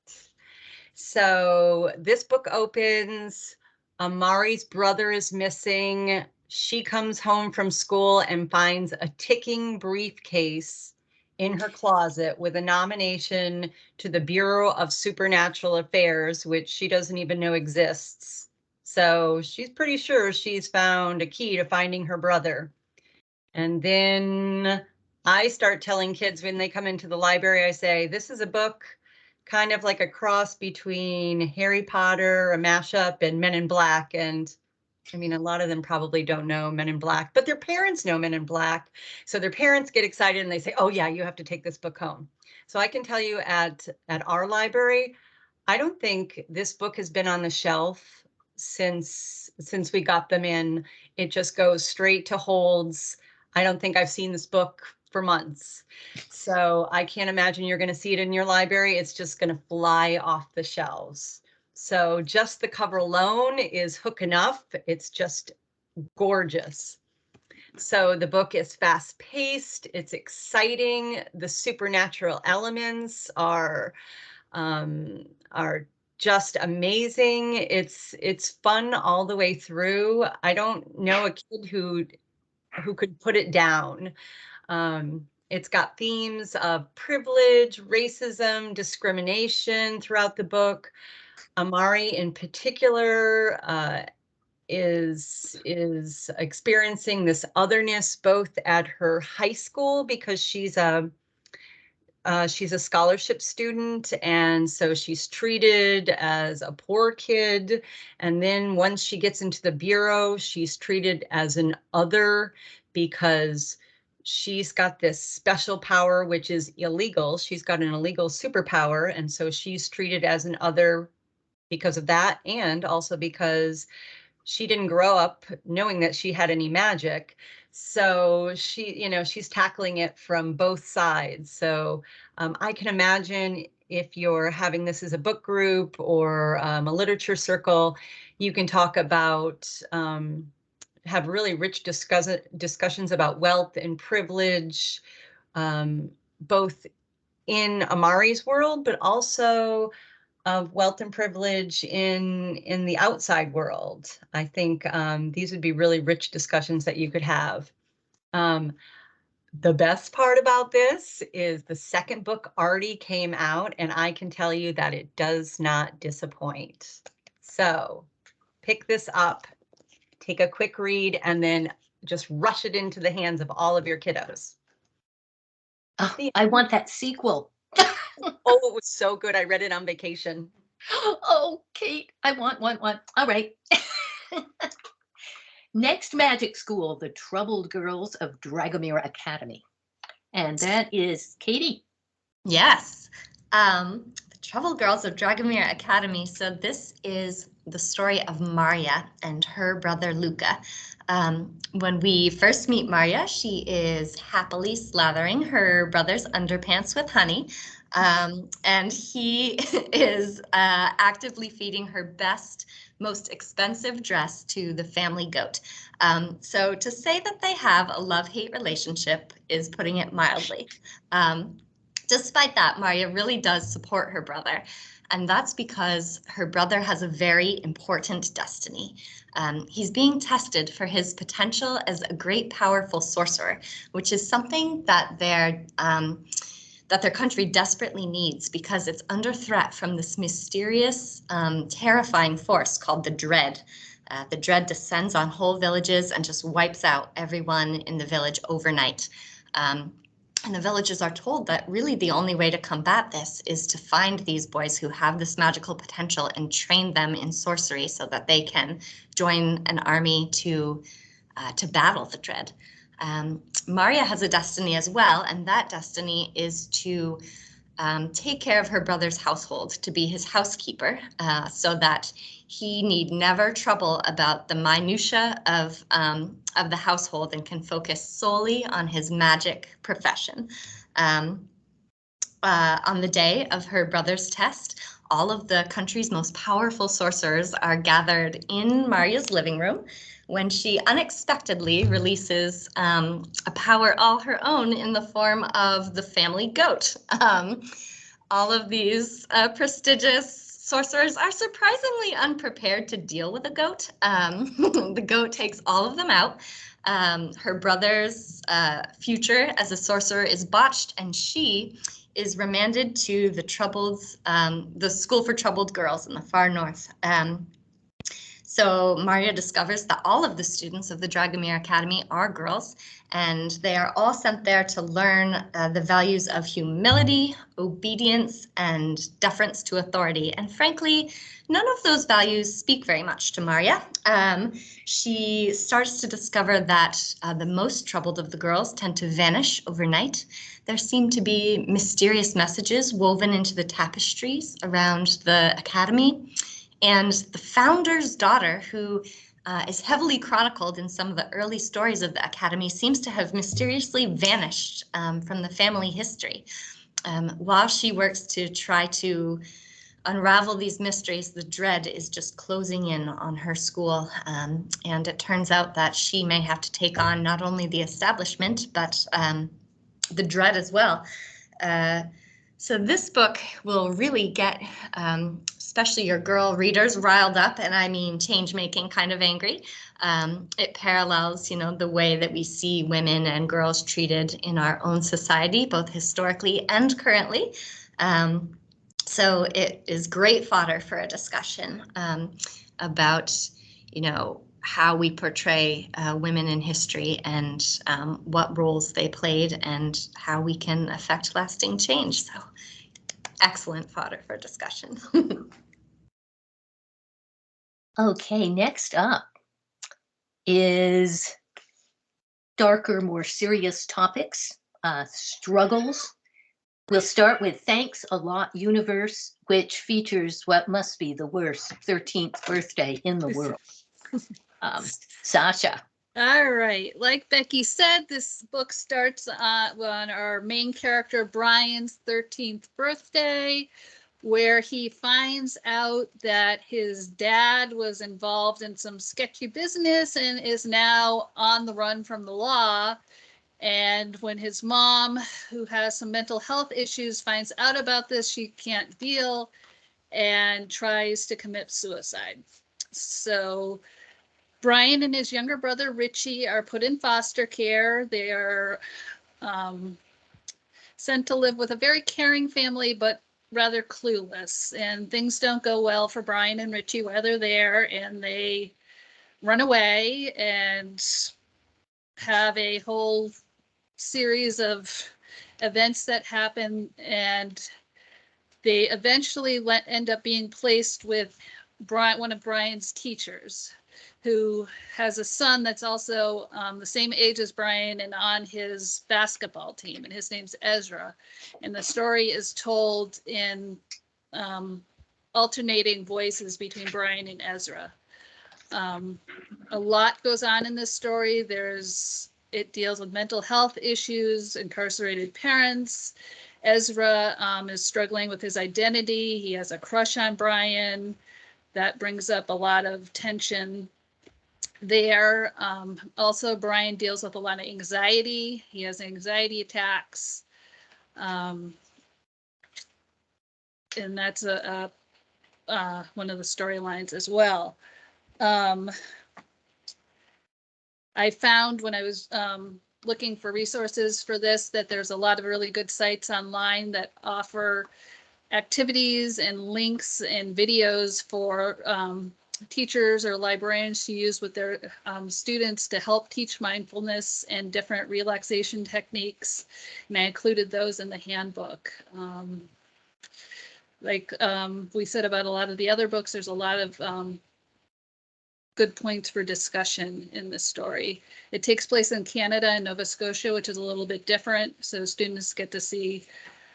So this book opens, Amari's brother is missing. She comes home from school and finds a ticking briefcase in her closet with a nomination to the Bureau of Supernatural Affairs, which she doesn't even know exists. So she's pretty sure she's found a key to finding her brother. And then I start telling kids when they come into the library, I say, this is a book kind of like a cross between Harry Potter, a mashup, and Men in Black. And I mean, a lot of them probably don't know Men in Black, but their parents know Men in Black. So their parents get excited and they say, oh yeah, you have to take this book home. So I can tell you at our library, I don't think this book has been on the shelf since we got them in. It just goes straight to holds. I don't think I've seen this book for months. So I can't imagine you're going to see it in your library. It's just going to fly off the shelves. So just the cover alone is hook enough. It's just gorgeous. So the book is fast paced. It's exciting. The supernatural elements are just amazing. It's fun all the way through. I don't know a kid who could put it down. It's got themes of privilege, racism, discrimination throughout the book. Amari in particular is experiencing this otherness both at her high school because she's a scholarship student, and so she's treated as a poor kid. And then once she gets into the bureau, she's treated as an other because she's got this special power, which is illegal. She's got an illegal superpower, and so she's treated as an other because of that, and also because she didn't grow up knowing that she had any magic. So she's tackling it from both sides. So I can imagine if you're having this as a book group or a literature circle, you can talk about, have really rich discussions about wealth and privilege, both in Amari's world, but also of wealth and privilege in the outside world. I think these would be really rich discussions that you could have. The best part about this is the second book already came out, and I can tell you that it does not disappoint. So pick this up, take a quick read, and then just rush it into the hands of all of your kiddos. Oh, I want that sequel. Oh, it was so good. I read it on vacation. Oh, Kate, I want one. All right. Next Magic School, The Troubled Girls of Dragomir Academy. And that is Katie. Yes. The Troubled Girls of Dragomir Academy. So this is the story of Marya and her brother Luca. When we first meet Marya, she is happily slathering her brother's underpants with honey. And he is actively feeding her best, most expensive dress to the family goat. So to say that they have a love-hate relationship is putting it mildly. Despite that, Marya really does support her brother. And that's because her brother has a very important destiny. He's being tested for his potential as a great, powerful sorcerer, which is something that their country desperately needs because it's under threat from this mysterious, terrifying force called the Dread. The Dread descends on whole villages and just wipes out everyone in the village overnight. And the villagers are told that really the only way to combat this is to find these boys who have this magical potential and train them in sorcery so that they can join an army to battle the Dread. Maria has a destiny as well, and that destiny is to take care of her brother's household, to be his housekeeper, so that he need never trouble about the minutia of the household and can focus solely on his magic profession. On the day of her brother's test, all of the country's most powerful sorcerers are gathered in Maria's living room when she unexpectedly releases a power all her own in the form of the family goat. All of these prestigious sorcerers are surprisingly unprepared to deal with a goat. The goat takes all of them out. Her brother's future as a sorcerer is botched, and she is remanded to the school for troubled girls in the far north. So Maria discovers that all of the students of the Dragomir Academy are girls, and they are all sent there to learn the values of humility, obedience, and deference to authority. And frankly, none of those values speak very much to Maria. She starts to discover that the most troubled of the girls tend to vanish overnight. There seem to be mysterious messages woven into the tapestries around the academy. And the founder's daughter, who is heavily chronicled in some of the early stories of the academy, seems to have mysteriously vanished from the family history. While she works to try to unravel these mysteries, the Dread is just closing in on her school. And it turns out that she may have to take on not only the establishment, but the Dread as well. So this book will really get especially your girl readers riled up, and I mean change-making kind of angry. It parallels, the way that we see women and girls treated in our own society, both historically and currently. So it is great fodder for a discussion about, how we portray women in history and what roles they played and how we can affect lasting change. So excellent fodder for discussion. Okay, next up is darker, more serious topics, struggles. We'll start with Thanks a Lot Universe, which features what must be the worst 13th birthday in the world. Sasha. All right. Like Becky said, this book starts on our main character, Brian's 13th birthday, where he finds out that his dad was involved in some sketchy business and is now on the run from the law. And when his mom, who has some mental health issues, finds out about this, she can't deal and tries to commit suicide. So Brian and his younger brother, Richie, are put in foster care. They are sent to live with a very caring family, but rather clueless. And things don't go well for Brian and Richie while they're there, and they run away and have a whole series of events that happen, and they eventually end up being placed with one of Brian's teachers, who has a son that's also the same age as Brian and on his basketball team, and his name's Ezra. And the story is told in alternating voices between Brian and Ezra. A lot goes on in this story. It deals with mental health issues, incarcerated parents. Ezra is struggling with his identity. He has a crush on Brian. That brings up a lot of tension there. Also, Brian deals with a lot of anxiety. He has anxiety attacks. And that's a one of the storylines as well. I found when I was looking for resources for this that there's a lot of really good sites online that offer activities and links and videos for teachers or librarians to use with their students to help teach mindfulness and different relaxation techniques. And I included those in the handbook. Like we said about a lot of the other books, there's a lot of good points for discussion in the story. It takes place in Canada and Nova Scotia, which is a little bit different. So students get to see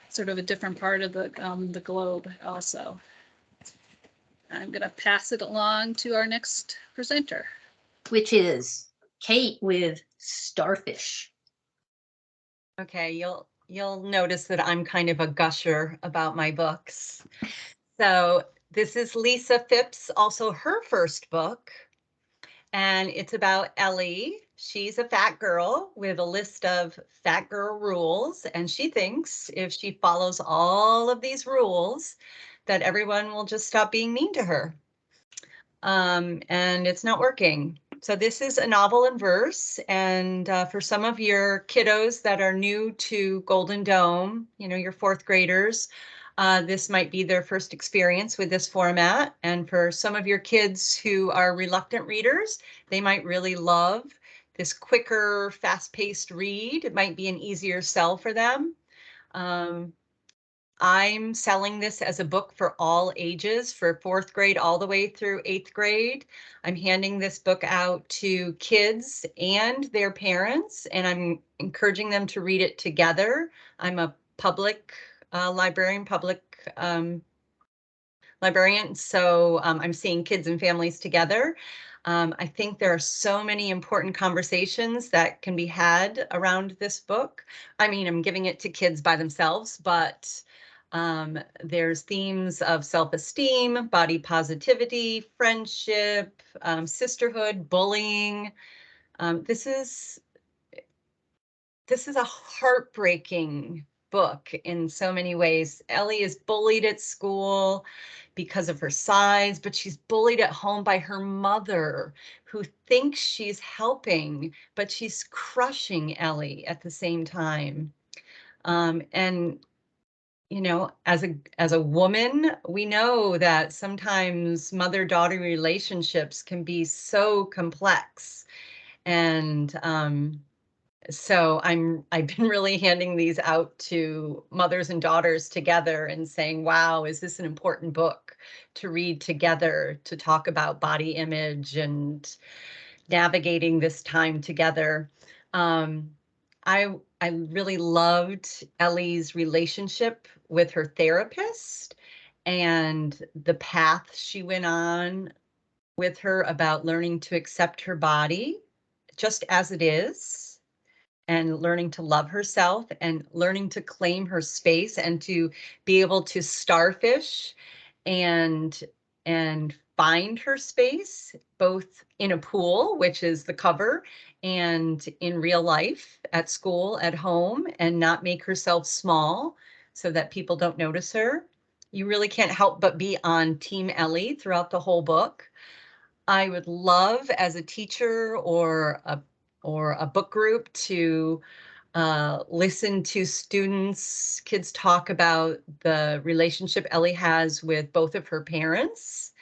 sort of a different part of the globe also. I'm going to pass it along to our next presenter, which is Kate with Starfish. Okay, you'll notice that I'm kind of a gusher about my books. So this is Lisa Phipps, also her first book, and it's about Ellie. She's a fat girl with a list of fat girl rules, and she thinks if she follows all of these rules, that everyone will just stop being mean to her. And it's not working. So this is a novel in verse, and for some of your kiddos that are new to Golden Dome, you know, your fourth graders, this might be their first experience with this format. And for some of your kids who are reluctant readers, they might really love this quicker, fast-paced read. It might be an easier sell for them. I'm selling this as a book for all ages, for fourth grade all the way through eighth grade. I'm handing this book out to kids and their parents, and I'm encouraging them to read it together. I'm a public librarian, so I'm seeing kids and families together. I think there are so many important conversations that can be had around this book. I mean, I'm giving it to kids by themselves, but there's themes of self-esteem, body positivity, friendship, sisterhood, bullying. This is a heartbreaking book in so many ways. Ellie is bullied at school because of her size, but she's bullied at home by her mother, who thinks she's helping, but she's crushing Ellie at the same time. And you know, as a woman, we know that sometimes mother-daughter relationships can be so complex. And so I've been really handing these out to mothers and daughters together and saying, wow, is this an important book to read together, to talk about body image and navigating this time together. I really loved Ellie's relationship with her therapist and the path she went on with her about learning to accept her body just as it is, and learning to love herself and learning to claim her space and to be able to starfish and find her space, both in a pool, which is the cover, and in real life, at school, at home, and not make herself small so that people don't notice her. You really can't help but be on Team Ellie throughout the whole book. I would love, as a teacher or a book group, to listen to kids talk about the relationship Ellie has with both of her parents,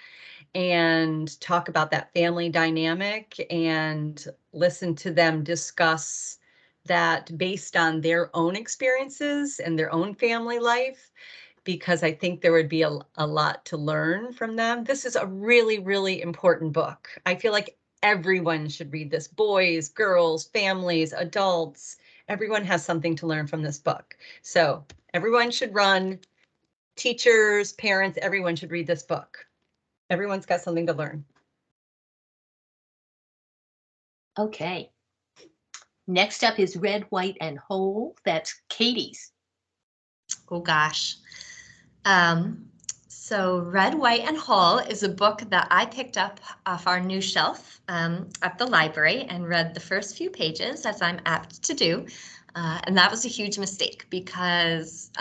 and talk about that family dynamic, and listen to them discuss that based on their own experiences and their own family life, because I think there would be a lot to learn from them. This is a really, really important book. I feel like everyone should read this. Boys, girls, families, adults, everyone has something to learn from this book. So everyone should run. Teachers, parents, everyone should read this book. Everyone's got something to learn. Okay. Next up is Red, White, and Whole. That's Katie's. Oh gosh. So Red, White, and Whole is a book that I picked up off our new shelf at the library and read the first few pages, as I'm apt to do. And that was a huge mistake because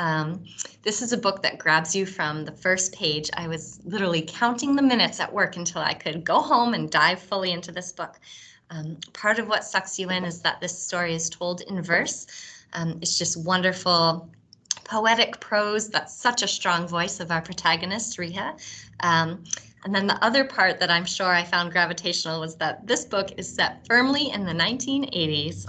this is a book that grabs you from the first page. I was literally counting the minutes at work until I could go home and dive fully into this book. Part of what sucks you in is that this story is told in verse. It's just wonderful poetic prose. That's such a strong voice of our protagonist, Riha. And then the other part that I'm sure I found gravitational was that this book is set firmly in the 1980s.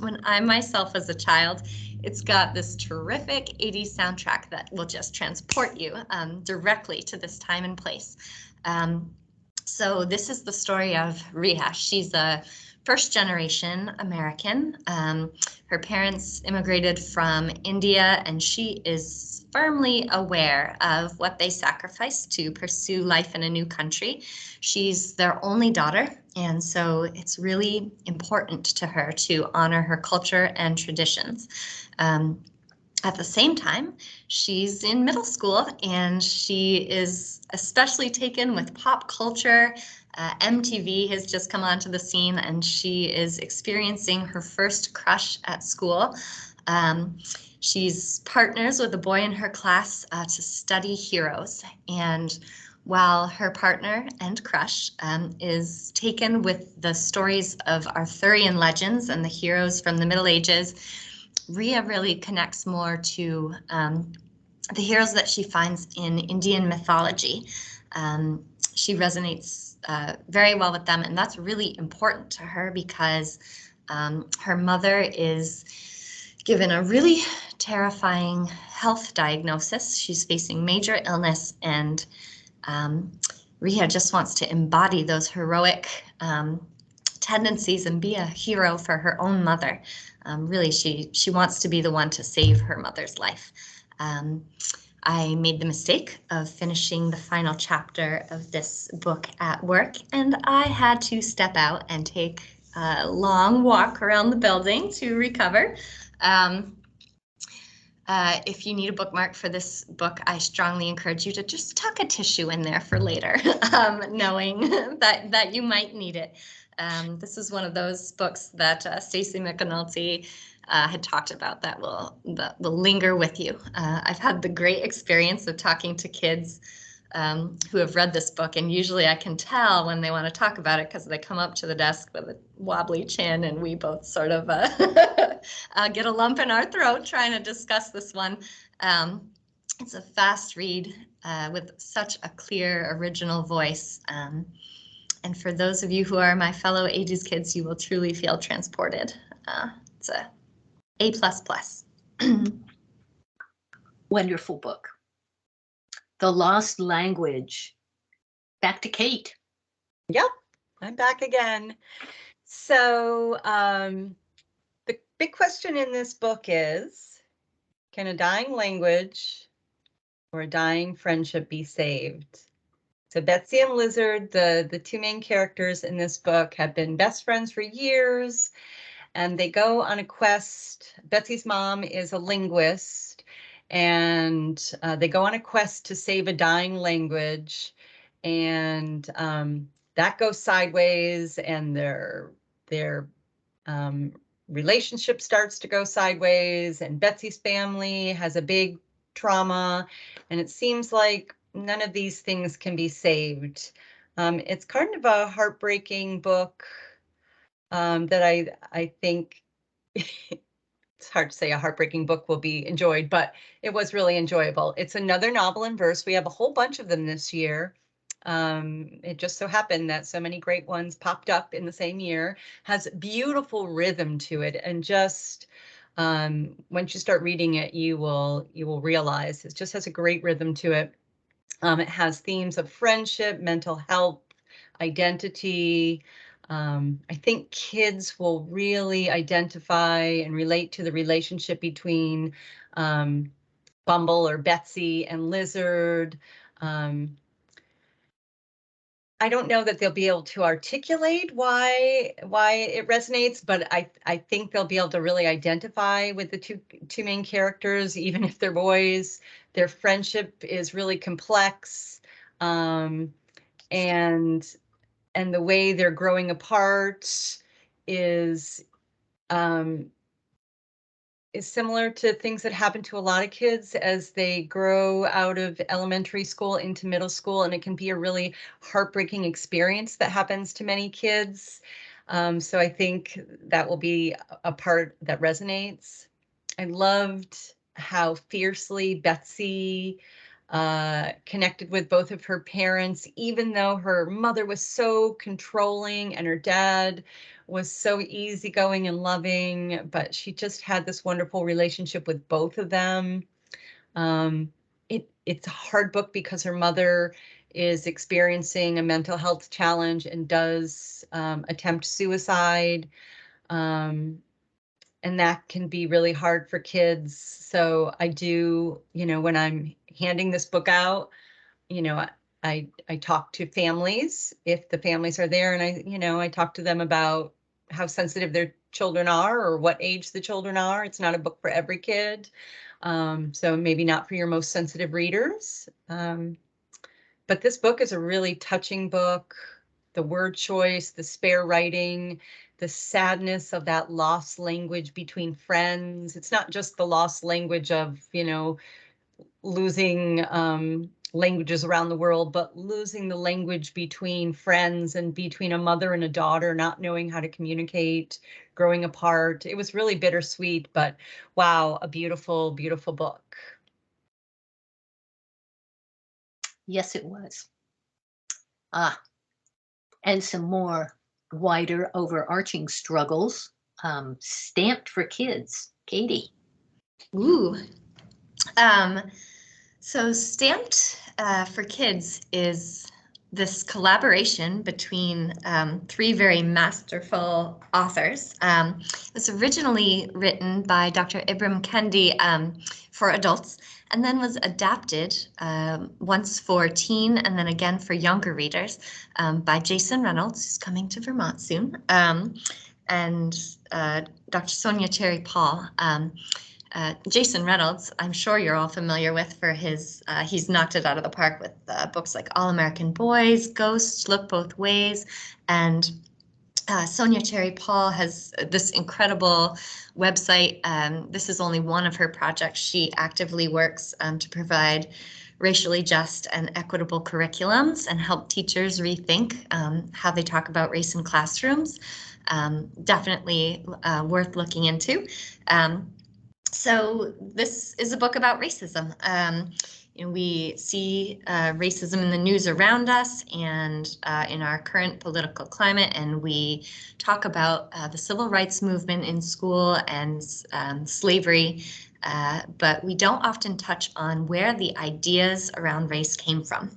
When I myself was a child, it's got this terrific 80s soundtrack that will just transport you directly to this time and place. So this is the story of Riha. She's a first generation American. Her parents immigrated from India, and she is firmly aware of what they sacrificed to pursue life in a new country. She's their only daughter, and so it's really important to her to honor her culture and traditions. At the same time, she's in middle school and she is especially taken with pop culture. MTV has just come onto the scene and she is experiencing her first crush at school. She's partners with a boy in her class to study heroes. And while her partner and crush is taken with the stories of Arthurian legends and the heroes from the Middle Ages, Riha really connects more to the heroes that she finds in Indian mythology. She resonates very well with them, and that's really important to her because her mother is given a really terrifying health diagnosis. She's facing major illness, and Riha just wants to embody those heroic tendencies and be a hero for her own mother. Really, she wants to be the one to save her mother's life. I made the mistake of finishing the final chapter of this book at work, and I had to step out and take a long walk around the building to recover. If you need a bookmark for this book, I strongly encourage you to just tuck a tissue in there for later, knowing that you might need it. This is one of those books that Stacy McAnulty had talked about that will linger with you. I've had the great experience of talking to kids who have read this book, and usually I can tell when they want to talk about it because they come up to the desk with a wobbly chin, and we both sort of get a lump in our throat trying to discuss this one. It's a fast read with such a clear, original voice. And for those of you who are my fellow 80s kids, you will truly feel transported. It's a A++. Wonderful book. The Lost Language. Back to Kate. Yep, I'm back again. So the big question in this book is, can a dying language or a dying friendship be saved? So Betsy and Lizard, the two main characters in this book, have been best friends for years, and they go on a quest. Betsy's mom is a linguist, and they go on a quest to save a dying language, and that goes sideways, and their relationship starts to go sideways, and Betsy's family has a big trauma, and it seems like none of these things can be saved. It's kind of a heartbreaking book that I think it's hard to say a heartbreaking book will be enjoyed, but it was really enjoyable. It's another novel in verse. We have a whole bunch of them this year. It just so happened that so many great ones popped up in the same year. Has beautiful rhythm to it, and just once you start reading it, you will realize it just has a great rhythm to it. It has themes of friendship, mental health, identity. I think kids will really identify and relate to the relationship between Bumble or Betsy and Lizard. I don't know that they'll be able to articulate why it resonates, but I think they'll be able to really identify with the two main characters, even if they're boys. Their friendship is really complex, and the way they're growing apart is is similar to things that happen to a lot of kids as they grow out of elementary school into middle school, and it can be a really heartbreaking experience that happens to many kids. So I think that will be a part that resonates. I loved how fiercely Betsy connected with both of her parents, even though her mother was so controlling and her dad was so easygoing and loving, but she just had this wonderful relationship with both of them. It's a hard book because her mother is experiencing a mental health challenge and does attempt suicide. And that can be really hard for kids. So I do, when I'm handing this book out, I talk to families if the families are there, and I talk to them about how sensitive their children are or what age the children are. It's not a book for every kid. So maybe not for your most sensitive readers. But this book is a really touching book. The word choice, the spare writing, the sadness of that lost language between friends. It's not just the lost language of, losing languages around the world, but losing the language between friends and between a mother and a daughter, not knowing how to communicate, growing apart. It was really bittersweet, but wow, a beautiful, beautiful book. Yes, it was. And some more wider overarching struggles, Stamped for Kids. Katie. Ooh. So Stamped for Kids is this collaboration between three very masterful authors. It was originally written by Dr. Ibram Kendi for adults, and then was adapted once for teen and then again for younger readers by Jason Reynolds, who's coming to Vermont soon, and Dr. Sonia Cherry Paul. Jason Reynolds, I'm sure you're all familiar with for his, he's knocked it out of the park with books like All American Boys, Ghosts, Look Both Ways, and Sonia Cherry Paul has this incredible website. This is only one of her projects. She actively works to provide racially just and equitable curriculums and help teachers rethink how they talk about race in classrooms. Definitely worth looking into. So this is a book about racism. We see racism in the news around us and in our current political climate, and we talk about the civil rights movement in school and slavery, but we don't often touch on where the ideas around race came from.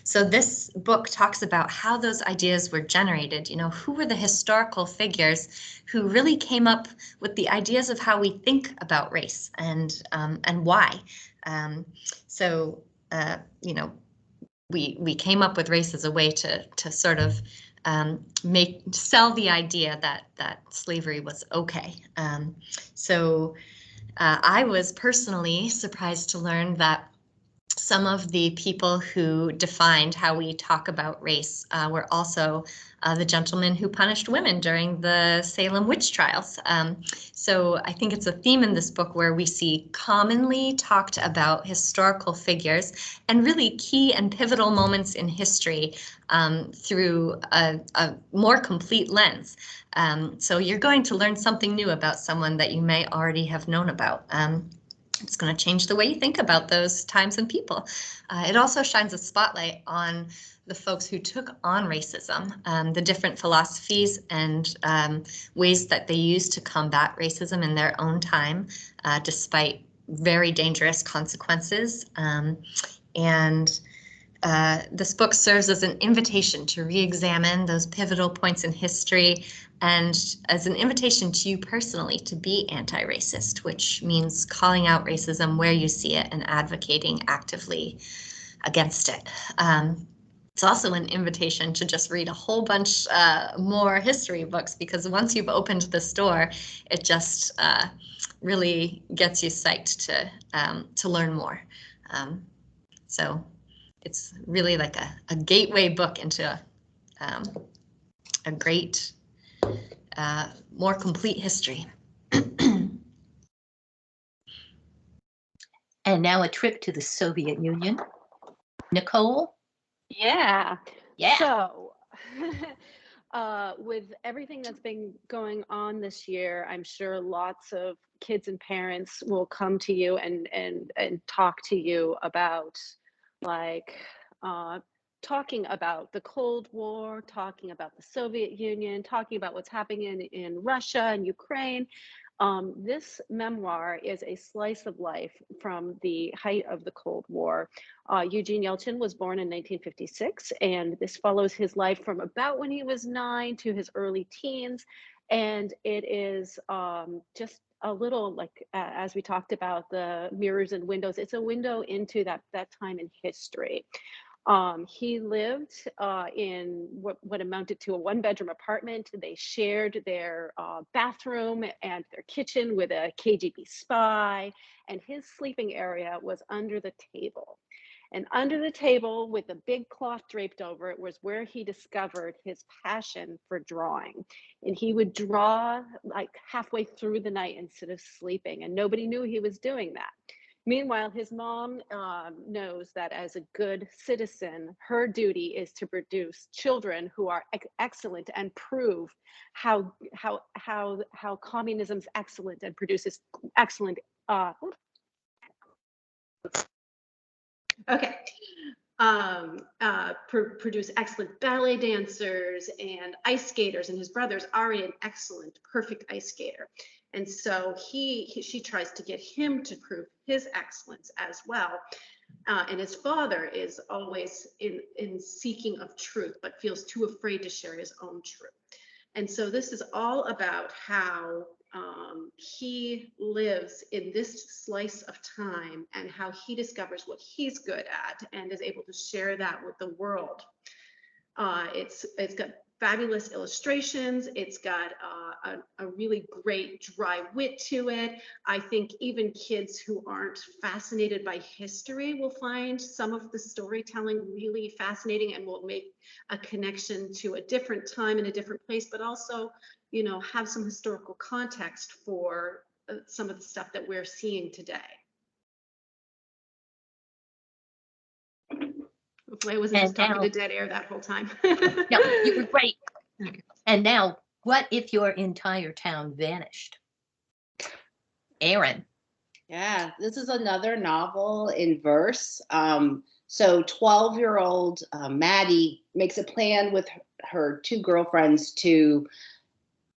So this book talks about how those ideas were generated. Who were the historical figures who really came up with the ideas of how we think about race and why. We came up with race as a way to sort of sell the idea that slavery was okay. I was personally surprised to learn that some of the people who defined how we talk about race were also the gentlemen who punished women during the Salem witch trials. So I think it's a theme in this book where we see commonly talked about historical figures and really key and pivotal moments in history through a more complete lens. So you're going to learn something new about someone that you may already have known about. It's going to change the way you think about those times and people. It also shines a spotlight on the folks who took on racism, the different philosophies and ways that they used to combat racism in their own time, despite very dangerous consequences. This book serves as an invitation to re-examine those pivotal points in history and as an invitation to you personally to be anti-racist, which means calling out racism where you see it and advocating actively against it. It's also an invitation to just read a whole bunch more history books, because once you've opened this door, it just really gets you psyched to learn more. So it's really like a gateway book into a great, more complete history. And now a trip to the Soviet Union. Nicole? Yeah. Yeah. So, with everything that's been going on this year, I'm sure lots of kids and parents will come to you and talk to you about, like, talking about the Cold War, talking about the Soviet Union, talking about what's happening in Russia and Ukraine. This memoir is a slice of life from the height of the Cold War. Eugene Yelchin was born in 1956, and this follows his life from about when he was 9 to his early teens. And it is just a little, like, as we talked about, the mirrors and windows, it's a window into that time in history. He lived in what amounted to a 1-bedroom apartment. They shared their bathroom and their kitchen with a KGB spy, and his sleeping area was under the table. And under the table, with a big cloth draped over it, was where he discovered his passion for drawing. And he would draw like halfway through the night instead of sleeping, and nobody knew he was doing that. Meanwhile, his mom knows that as a good citizen, her duty is to produce children who are excellent and prove how communism's excellent and produces excellent. Produce excellent ballet dancers and ice skaters, and his brother's already an excellent, perfect ice skater. And so she tries to get him to prove his excellence as well. And his father is always in seeking of truth, but feels too afraid to share his own truth. And so this is all about how he lives in this slice of time and how he discovers what he's good at and is able to share that with the world. It's got fabulous illustrations. It's got a really great dry wit to it. I think even kids who aren't fascinated by history will find some of the storytelling really fascinating and will make a connection to a different time and a different place, but also, you know, have some historical context for some of the stuff that we're seeing today. Hopefully I wasn't just talking to dead air that whole time. No, you were great. And now, what if your entire town vanished? Aaron. Yeah, this is another novel in verse. So 12-year-old Maddie makes a plan with her 2 girlfriends to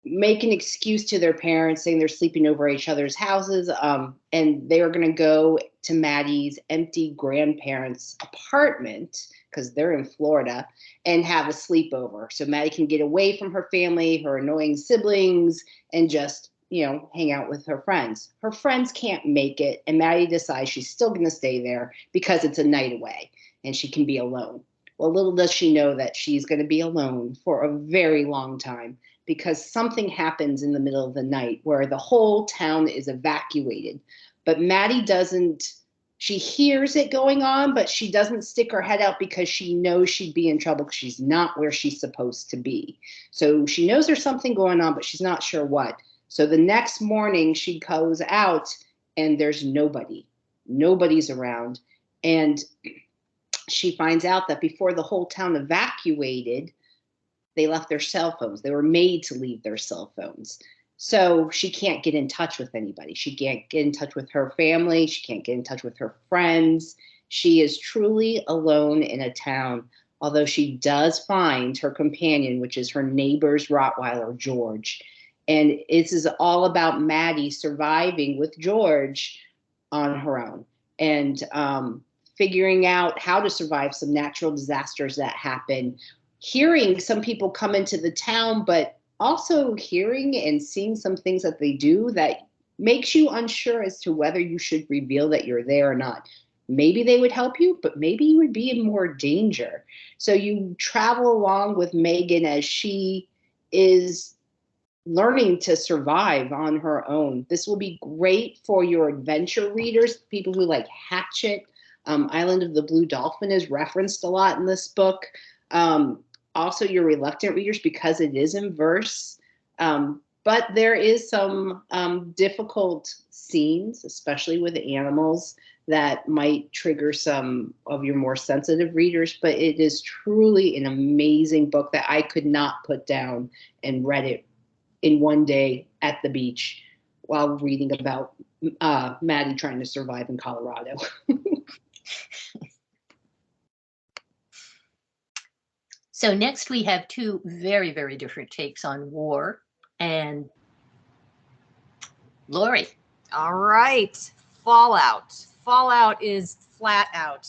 make an excuse to their parents saying they're sleeping over at each other's houses. And they are going to go to Maddie's empty grandparents' apartment, because they're in Florida, and have a sleepover. So Maddie can get away from her family, her annoying siblings, and just, you know, hang out with her friends. Her friends can't make it, and Maddie decides she's still going to stay there because it's a night away and she can be alone. Well, little does she know that she's going to be alone for a very long time, because something happens in the middle of the night where the whole town is evacuated. But Maddie doesn't, she hears it going on, but she doesn't stick her head out because she knows she'd be in trouble because she's not where she's supposed to be. So she knows there's something going on, but she's not sure what. So the next morning she goes out and there's nobody. Nobody's around. And she finds out that before the whole town evacuated, they left their cell phones. They were made to leave their cell phones. So she can't get in touch with anybody. She can't get in touch with her family. She can't get in touch with her friends. She is truly alone in a town, although she does find her companion, which is her neighbor's Rottweiler, George. And this is all about Maddie surviving with George on her own and figuring out how to survive some natural disasters that happen, hearing some people come into the town, but also hearing and seeing some things that they do that makes you unsure as to whether you should reveal that you're there or not. Maybe they would help you, but maybe you would be in more danger. So you travel along with Megan as she is learning to survive on her own. This will be great for your adventure readers, people who like Hatchet. Island of the Blue Dolphin is referenced a lot in this book. Also your reluctant readers, because it is in verse. but there is some difficult scenes, especially with animals, that might trigger some of your more sensitive readers. But it is truly an amazing book that I could not put down and read it in one day at the beach while reading about Maddie trying to survive in Colorado. So next we have two very, very different takes on war. And Lori. All right, Fallout. Fallout is flat out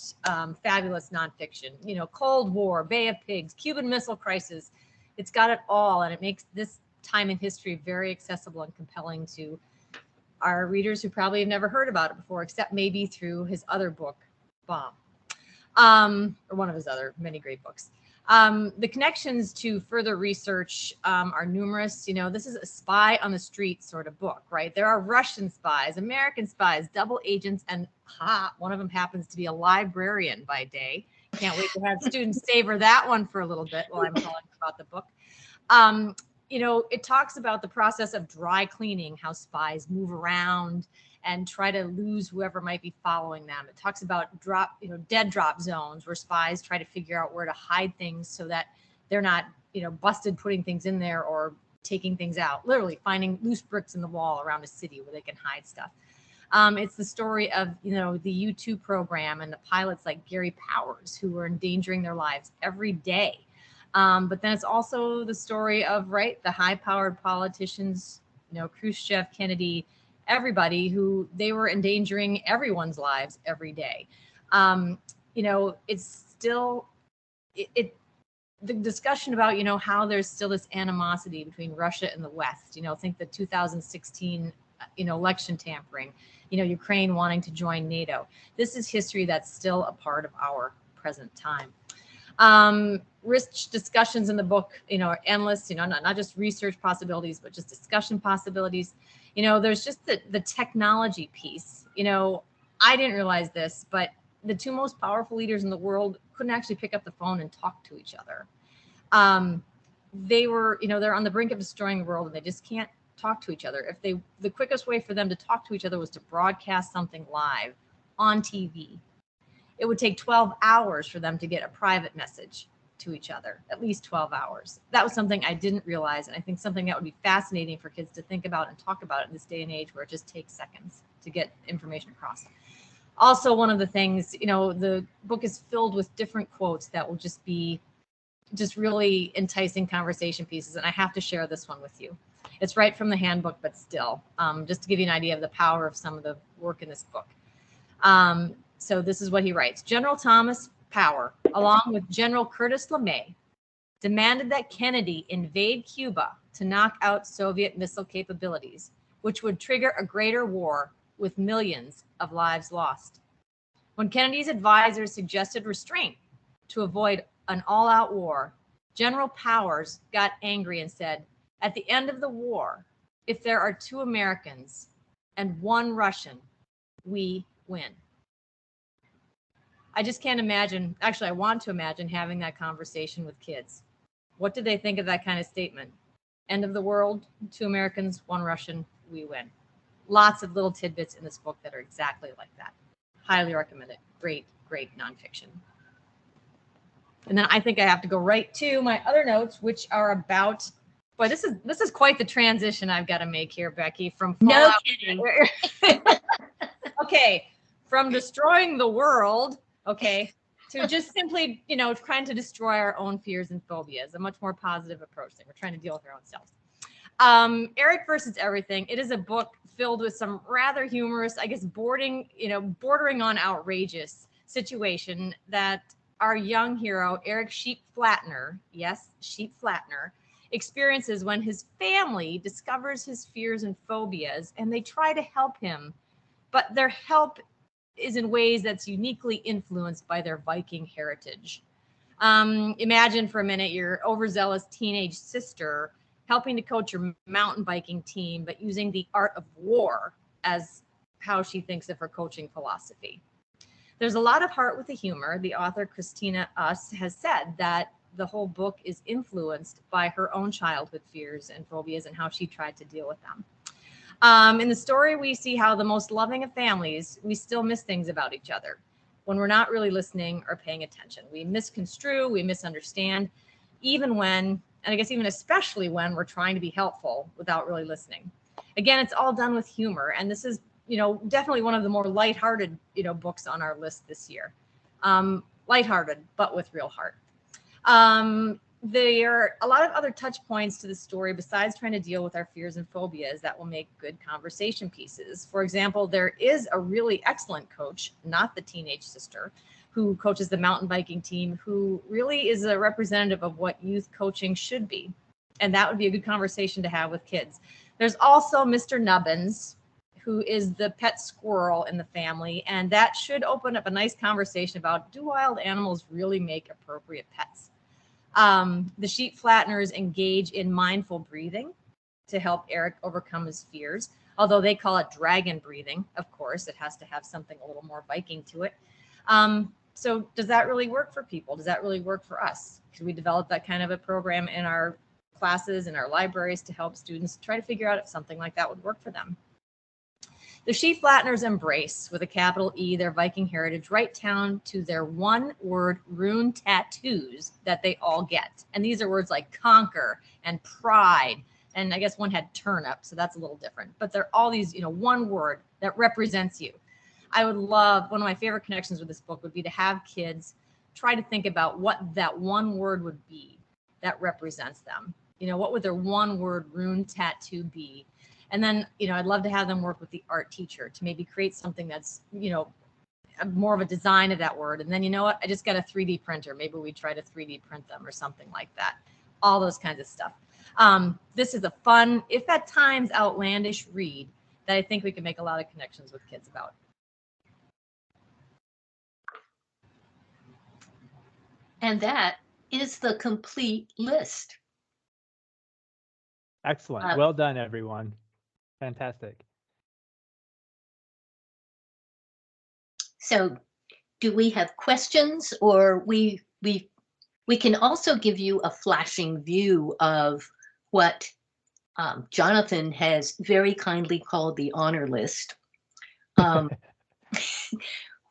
fabulous nonfiction. You know, Cold War, Bay of Pigs, Cuban Missile Crisis. It's got it all, and it makes this time in history very accessible and compelling to our readers who probably have never heard about it before, except maybe through his other book, Bomb, or one of his other many great books. The connections to further research are numerous. You know, this is a spy on the street sort of book, right? There are Russian spies, American spies, double agents, and one of them happens to be a librarian by day. Can't wait to have students savor that one for a little bit while I'm telling about the book. You know, it talks about the process of dry cleaning, how spies move around and try to lose whoever might be following them. It talks about dead drop zones where spies try to figure out where to hide things so that they're not, busted putting things in there or taking things out, literally finding loose bricks in the wall around a city where they can hide stuff. It's the story of, the U2 program and the pilots like Gary Powers who are endangering their lives every day. But then it's also the story of, the high-powered politicians, Khrushchev, Kennedy, everybody who they were endangering everyone's lives every day. It's still the discussion about, how there's still this animosity between Russia and the West, think the 2016, election tampering, Ukraine wanting to join NATO. This is history that's still a part of our present time. Rich discussions in the book, are endless, not just research possibilities, but just discussion possibilities. There's just the technology piece. I didn't realize this, but the two most powerful leaders in the world couldn't actually pick up the phone and talk to each other. They were, they're on the brink of destroying the world and they just can't talk to each other. The quickest way for them to talk to each other was to broadcast something live on TV. It would take 12 hours for them to get a private message to each other, at least 12 hours. That was something I didn't realize. And I think something that would be fascinating for kids to think about and talk about in this day and age where it just takes seconds to get information across. Also, one of the things, the book is filled with different quotes that will just be really enticing conversation pieces. And I have to share this one with you. It's right from the handbook, but still, just to give you an idea of the power of some of the work in this book. So this is what he writes. General Thomas Power, along with General Curtis LeMay, demanded that Kennedy invade Cuba to knock out Soviet missile capabilities, which would trigger a greater war with millions of lives lost. When Kennedy's advisors suggested restraint to avoid an all-out war, General Powers got angry and said, at the end of the war, if there are 2 Americans and 1 Russian, we win. I just can't imagine, actually, I want to imagine having that conversation with kids. What did they think of that kind of statement? End of the world, 2 Americans, 1 Russian, we win. Lots of little tidbits in this book that are exactly like that. Highly recommend it. Great, great nonfiction. And then I think I have to go right to my other notes, which are about, boy, this is quite the transition I've got to make here, Becky, from Fallout. No kidding. Okay, from destroying the world, to just simply, trying to destroy our own fears and phobias, a much more positive approach that we're trying to deal with our own selves. Eric versus Everything. It is a book filled with some rather humorous, I guess, bordering on outrageous situation that our young hero, Eric Sheep Flatner, yes, Sheep Flatner, experiences when his family discovers his fears and phobias and they try to help him, but their help is in ways that's uniquely influenced by their Viking heritage. Imagine for a minute your overzealous teenage sister helping to coach your mountain biking team, but using the art of war as how she thinks of her coaching philosophy. There's a lot of heart with the humor. The author, Christina Us, has said that the whole book is influenced by her own childhood fears and phobias and how she tried to deal with them. In the story, we see how the most loving of families, we still miss things about each other when we're not really listening or paying attention. We misconstrue, we misunderstand, even when, and I guess even especially when we're trying to be helpful without really listening. Again, it's all done with humor, and this is, definitely one of the more lighthearted, books on our list this year. Lighthearted, but with real heart. There are a lot of other touch points to the story besides trying to deal with our fears and phobias that will make good conversation pieces. For example, there is a really excellent coach, not the teenage sister, who coaches the mountain biking team, who really is a representative of what youth coaching should be. And that would be a good conversation to have with kids. There's also Mr. Nubbins, who is the pet squirrel in the family, and that should open up a nice conversation about, do wild animals really make appropriate pets? The sheep flatteners engage in mindful breathing to help Eric overcome his fears, although they call it dragon breathing. Of course, it has to have something a little more Viking to it. So does that really work for people? Does that really work for us? Could we develop that kind of a program in our classes, in our libraries, to help students try to figure out if something like that would work for them? The sheep flatteners embrace, with a capital E, their Viking heritage right down to their one-word rune tattoos that they all get. And these are words like conquer and pride. And I guess one had turnip, so that's a little different. But they're all these, one word that represents you. I would love, one of my favorite connections with this book would be to have kids try to think about what that one word would be that represents them. What would their one-word rune tattoo be? And then, I'd love to have them work with the art teacher to maybe create something that's, more of a design of that word. And then, I just got a 3D printer. Maybe we try to 3D print them or something like that. All those kinds of stuff. This is a fun, if at times outlandish read that I think we can make a lot of connections with kids about. And that is the complete list. Excellent. Well done, everyone. Fantastic. So do we have questions, or we can also give you a flashing view of what Jonathan has very kindly called the honor list,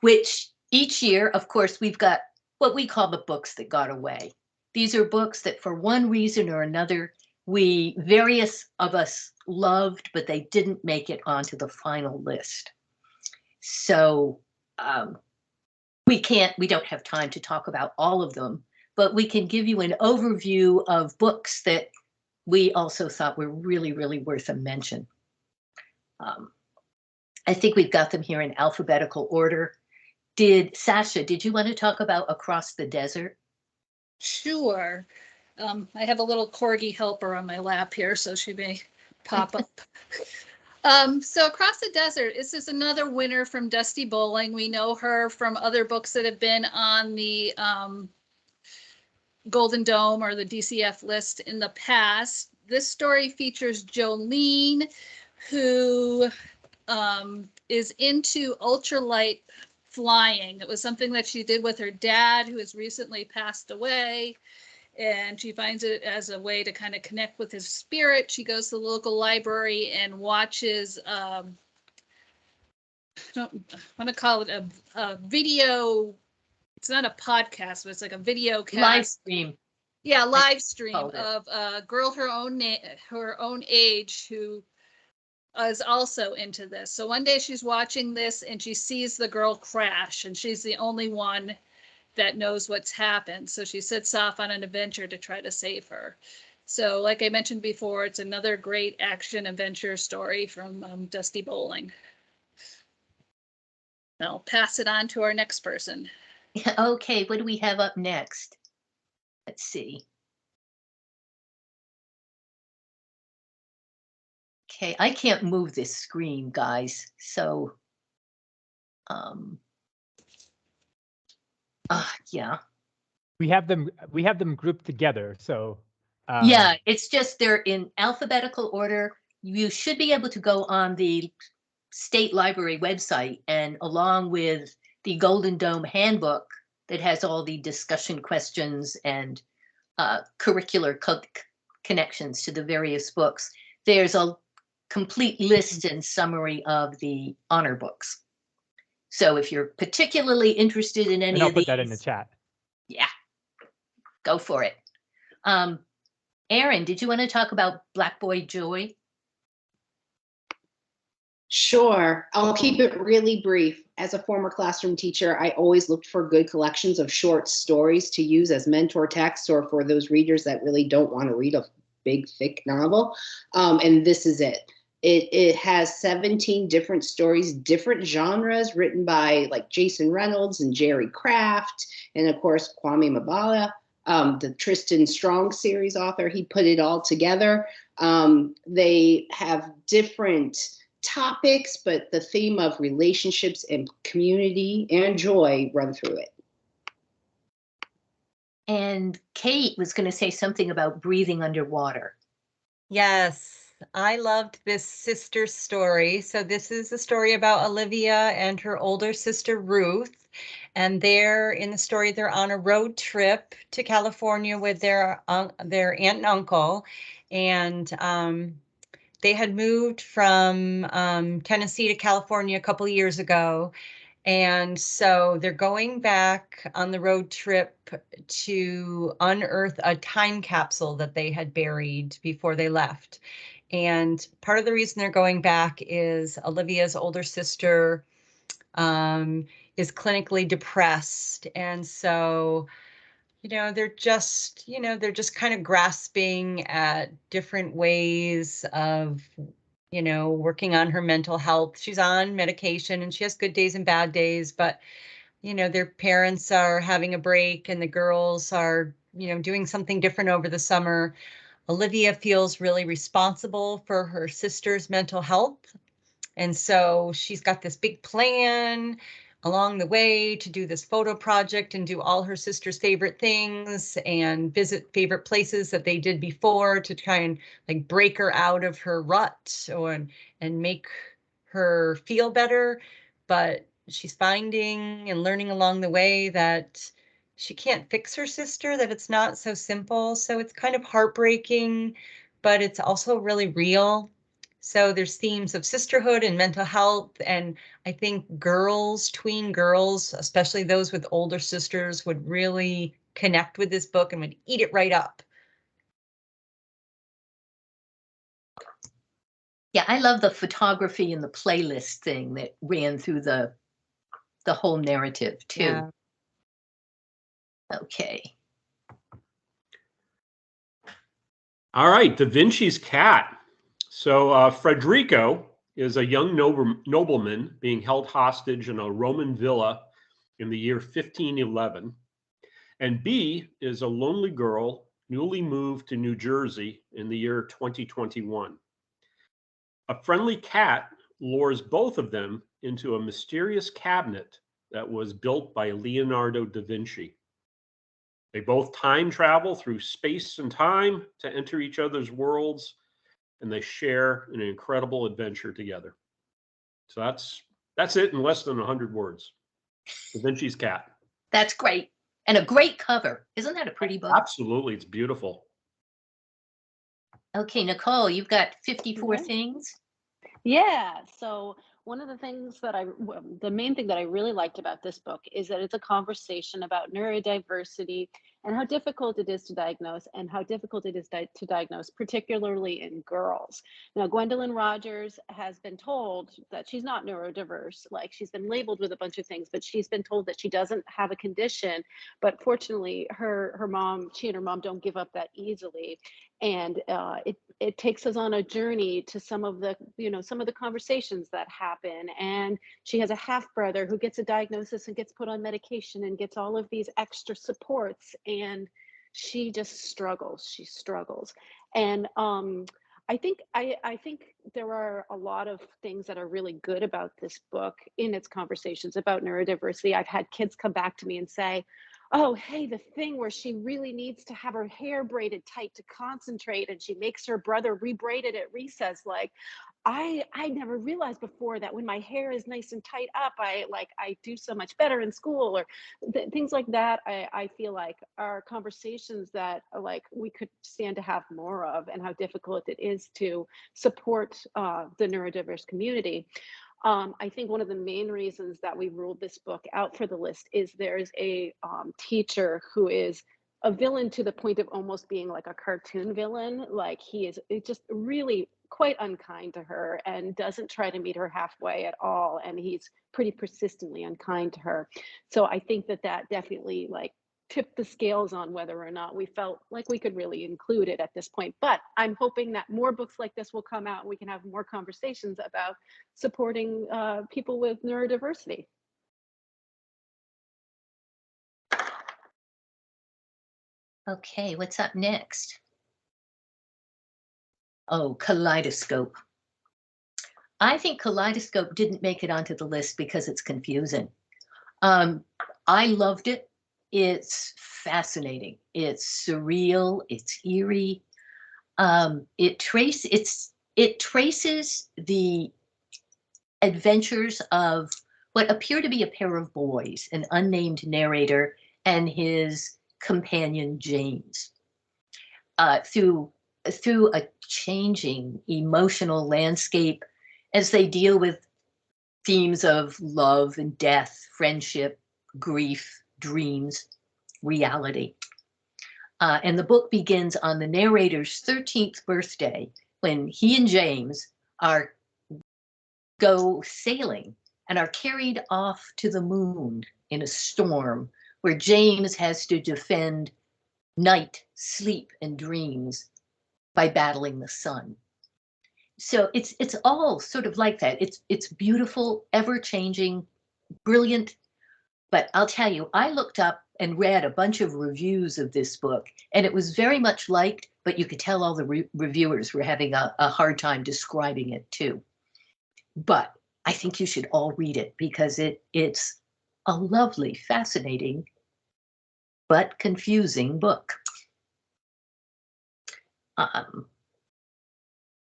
which each year, of course, we've got what we call the books that got away. These are books that for one reason or another, various of us loved, but they didn't make it onto the final list. So we don't have time to talk about all of them, but we can give you an overview of books that we also thought were really, really worth a mention. I think we've got them here in alphabetical order. Sasha, did you want to talk about Across the Desert? Sure. I have a little corgi helper on my lap here, so she may pop up. So Across the Desert, this is another winner from Dusty Bowling. We know her from other books that have been on the Golden Dome or the DCF list in the past. This story features Jolene, who is into ultralight flying. It was something that she did with her dad, who has recently passed away. And she finds it as a way to kind of connect with his spirit. She goes to the local library and watches, I want to call it a video. It's not a podcast, but it's like a video cast. Live stream. Yeah, live stream of a girl her own age who is also into this. So one day she's watching this and she sees the girl crash, and she's the only one that knows what's happened. So she sets off on an adventure to try to save her. So like I mentioned before, it's another great action adventure story from Dusty Bowling. I'll pass it on to our next person. Okay, what do we have up next? Let's see. Okay, I can't move this screen, guys. So, yeah. We have them grouped together. So yeah, it's just they're in alphabetical order. You should be able to go on the State Library website, and along with the Golden Dome handbook that has all the discussion questions and curricular connections to the various books. There's a complete list and summary of the honor books. So if you're particularly interested in any And I'll of these, put that in the chat. yeah, go for it. Erin, did you want to talk about Black Boy Joy? Sure. I'll keep it really brief. As a former classroom teacher, I always looked for good collections of short stories to use as mentor texts or for those readers that really don't want to read a big, thick novel. And this is it. It has 17 different stories, different genres, written by like Jason Reynolds and Jerry Craft, and of course, Kwame Mabala, the Tristan Strong series author. He put it all together. They have different topics, but the theme of relationships and community and joy run through it. And Kate was going to say something about breathing underwater. Yes, I loved this sister story. So this is a story about Olivia and her older sister Ruth. And they're in the story, they're on a road trip to California with their aunt and uncle. And they had moved from Tennessee to California a couple of years ago. And so they're going back on the road trip to unearth a time capsule that they had buried before they left. And part of the reason they're going back is Olivia's older sister is clinically depressed. And so, they're just kind of grasping at different ways of, working on her mental health. She's on medication and she has good days and bad days, but, their parents are having a break and the girls are, doing something different over the summer. Olivia feels really responsible for her sister's mental health. And so she's got this big plan along the way to do this photo project and do all her sister's favorite things and visit favorite places that they did before to try and like break her out of her rut and make her feel better. But she's finding and learning along the way that she can't fix her sister, that it's not so simple. So it's kind of heartbreaking, but it's also really real. So there's themes of sisterhood and mental health. And I think tween girls, especially those with older sisters, would really connect with this book and would eat it right up. Yeah, I love the photography and the playlist thing that ran through the whole narrative too. Yeah. Okay. All right, Da Vinci's Cat. So Federico is a young nobleman being held hostage in a Roman villa in the year 1511. And Bee is a lonely girl newly moved to New Jersey in the year 2021. A friendly cat lures both of them into a mysterious cabinet that was built by Leonardo da Vinci. They both time travel through space and time to enter each other's worlds, and they share an incredible adventure together. So that's it in less than 100 words. Da Vinci's Cat. That's great. And a great cover. Isn't that a pretty book? Absolutely, it's beautiful. Okay, Nicole, you've got 54 Okay. things. Yeah. So one of the things the main thing that I really liked about this book is that it's a conversation about neurodiversity and how difficult it is to diagnose and how difficult it is to diagnose, particularly in girls. Now, Gwendolyn Rogers has been told that she's not neurodiverse, like she's been labeled with a bunch of things, but she's been told that she doesn't have a condition. But fortunately, she and her mom don't give up that easily. And it takes us on a journey to some of the conversations that happen. And she has a half brother who gets a diagnosis and gets put on medication and gets all of these extra supports. And she just struggles. She struggles. And I think there are a lot of things that are really good about this book in its conversations about neurodiversity. I've had kids come back to me and say, oh, hey, the thing where she really needs to have her hair braided tight to concentrate and she makes her brother rebraid it at recess. Like, I never realized before that when my hair is nice and tight up, I do so much better in school, or things like that. I feel like are conversations that like we could stand to have more of, and how difficult it is to support the neurodiverse community. I think one of the main reasons that we ruled this book out for the list is there's a teacher who is a villain to the point of almost being like a cartoon villain. Like he is just really quite unkind to her and doesn't try to meet her halfway at all. And he's pretty persistently unkind to her. So I think that that definitely like tipped the scales on whether or not we felt like we could really include it at this point. But I'm hoping that more books like this will come out and we can have more conversations about supporting people with neurodiversity. Okay, what's up next? Oh, Kaleidoscope. I think Kaleidoscope didn't make it onto the list because it's confusing. I loved it. It's fascinating. It's surreal. It's eerie. It traces the adventures of what appear to be a pair of boys, an unnamed narrator and his companion James, through a changing emotional landscape as they deal with themes of love and death, friendship, grief, dreams, reality. And the book begins on the narrator's 13th birthday, when he and James go sailing and are carried off to the moon in a storm where James has to defend night, sleep, and dreams by battling the sun. So it's all sort of like that. It's beautiful, ever-changing, brilliant. But I'll tell you, I looked up and read a bunch of reviews of this book, and it was very much liked, but you could tell all the reviewers were having a hard time describing it too. But I think you should all read it because it's a lovely, fascinating, but confusing book.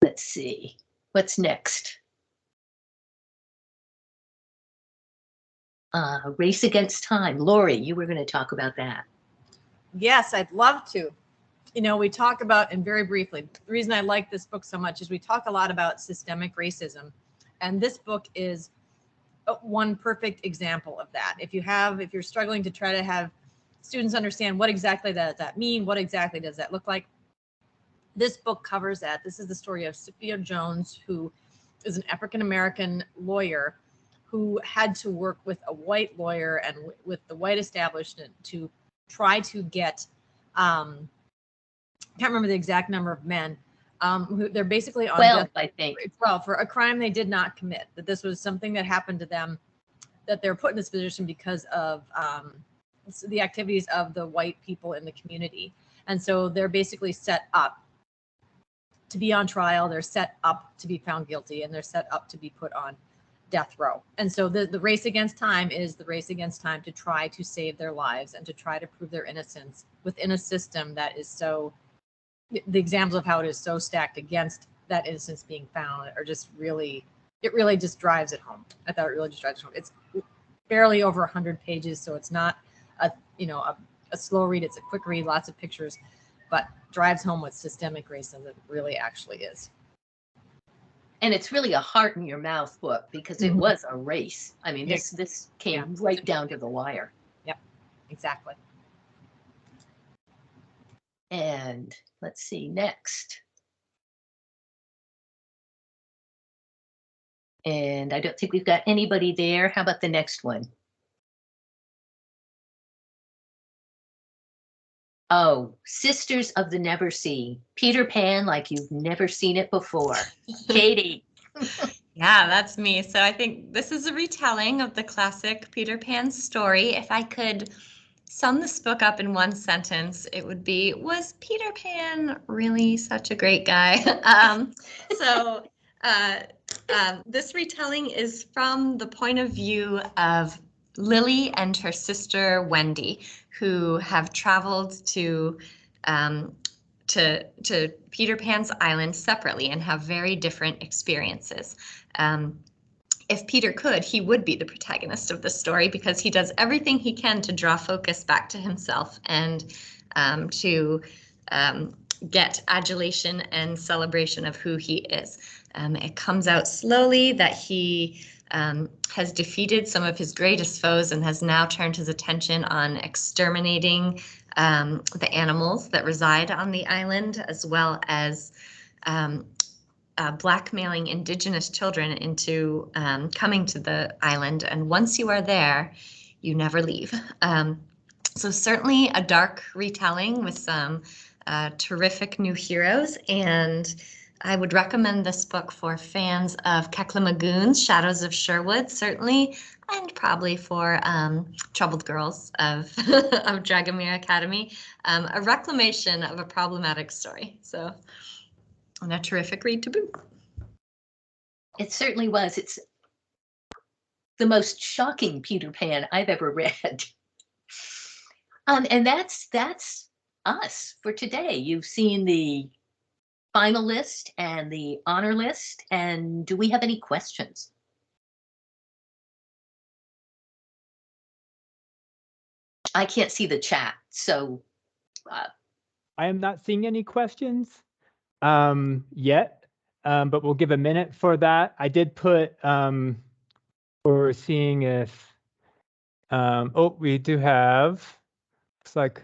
Let's see, what's next? Race Against Time. Lori, you were going to talk about that. Yes, I'd love to. You know, we talk about, and very briefly, the reason I like this book so much is we talk a lot about systemic racism. And this book is one perfect example of that. If you're struggling to try to have students understand what exactly does that mean, what exactly does that look like, this book covers that. This is the story of Sophia Jones, who is an African-American lawyer who had to work with a white lawyer and with the white establishment to try to get, can't remember the exact number of men, who they're basically on 12, death, I think. 12, for a crime they did not commit, that this was something that happened to them, that they're put in this position because of the activities of the white people in the community. And so they're basically set up to be on trial, they're set up to be found guilty, and they're set up to be put on death row. And so the race against time is the race against time to try to save their lives and to try to prove their innocence within a system that is so, the examples of how it is so stacked against that innocence being found are just really, it really just drives it home. I thought it really just drives it home. It's barely over 100 pages, so it's not a slow read, it's a quick read, lots of pictures, but drives home what systemic racism really actually is. And it's really a heart in your mouth book because it was a race. I mean, this came right down to the wire. Yep, exactly. And let's see, next. And I don't think we've got anybody there. How about the next one? Oh, Sisters of the Never Seen. Peter Pan like you've never seen it before. Katie. Yeah, that's me. So I think this is a retelling of the classic Peter Pan story. If I could sum this book up in one sentence, it would be, was Peter Pan really such a great guy? This retelling is from the point of view of Lily and her sister Wendy, who have traveled to to Peter Pan's island separately and have very different experiences. If Peter could, he would be the protagonist of the story because he does everything he can to draw focus back to himself and to get adulation and celebration of who he is. It comes out slowly that he has defeated some of his greatest foes and has now turned his attention on exterminating the animals that reside on the island, as well as blackmailing indigenous children into coming to the island. And once you are there, you never leave. So certainly a dark retelling with some terrific new heroes, and I would recommend this book for fans of Kekla Shadows of Sherwood, certainly, and probably for troubled girls of, of Dragomir Academy. A reclamation of a problematic story. So, and a terrific read to boot. It certainly was. It's the most shocking Peter Pan I've ever read. And that's us for today. You've seen the final list and the honor list. And do we have any questions? I can't see the chat, so. I am not seeing any questions yet, but we'll give a minute for that. I did put, we're seeing if, oh, we do have, looks like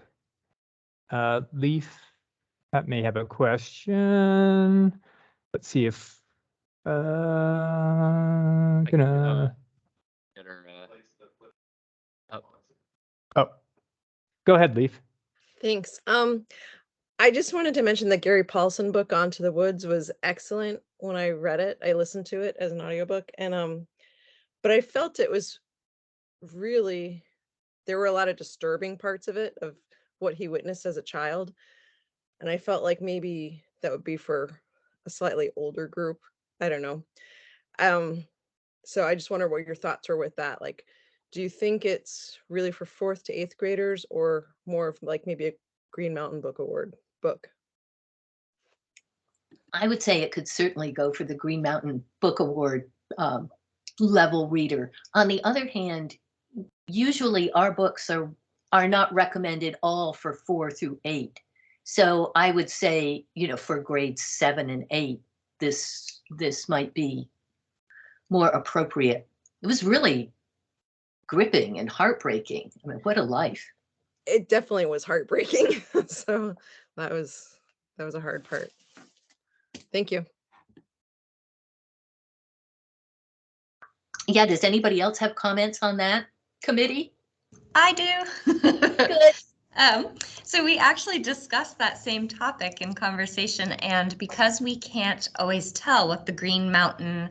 Leaf that may have a question. Let's see if gonna Get her, oh, go ahead, Leaf. Thanks. I just wanted to mention that Gary Paulson book Onto the Woods was excellent. When I read it, I listened to it as an audiobook, and but I felt it was really, there were a lot of disturbing parts of it, of what he witnessed as a child. And I felt like maybe that would be for a slightly older group. I don't know. So I just wonder what your thoughts were with that. Like, do you think it's really for 4th to 8th graders, or more of like maybe a Green Mountain Book Award book? I would say it could certainly go for the Green Mountain Book Award level reader. On the other hand, usually our books are not recommended all for 4 through 8. So I would say, you know, for grades 7 and 8, this might be more appropriate. It was really gripping and heartbreaking. I mean, what a life. It definitely was heartbreaking. So that was a hard part. Thank you. Yeah, does anybody else have comments on that committee? I do. Good. So we actually discussed that same topic in conversation, and because we can't always tell what the Green Mountain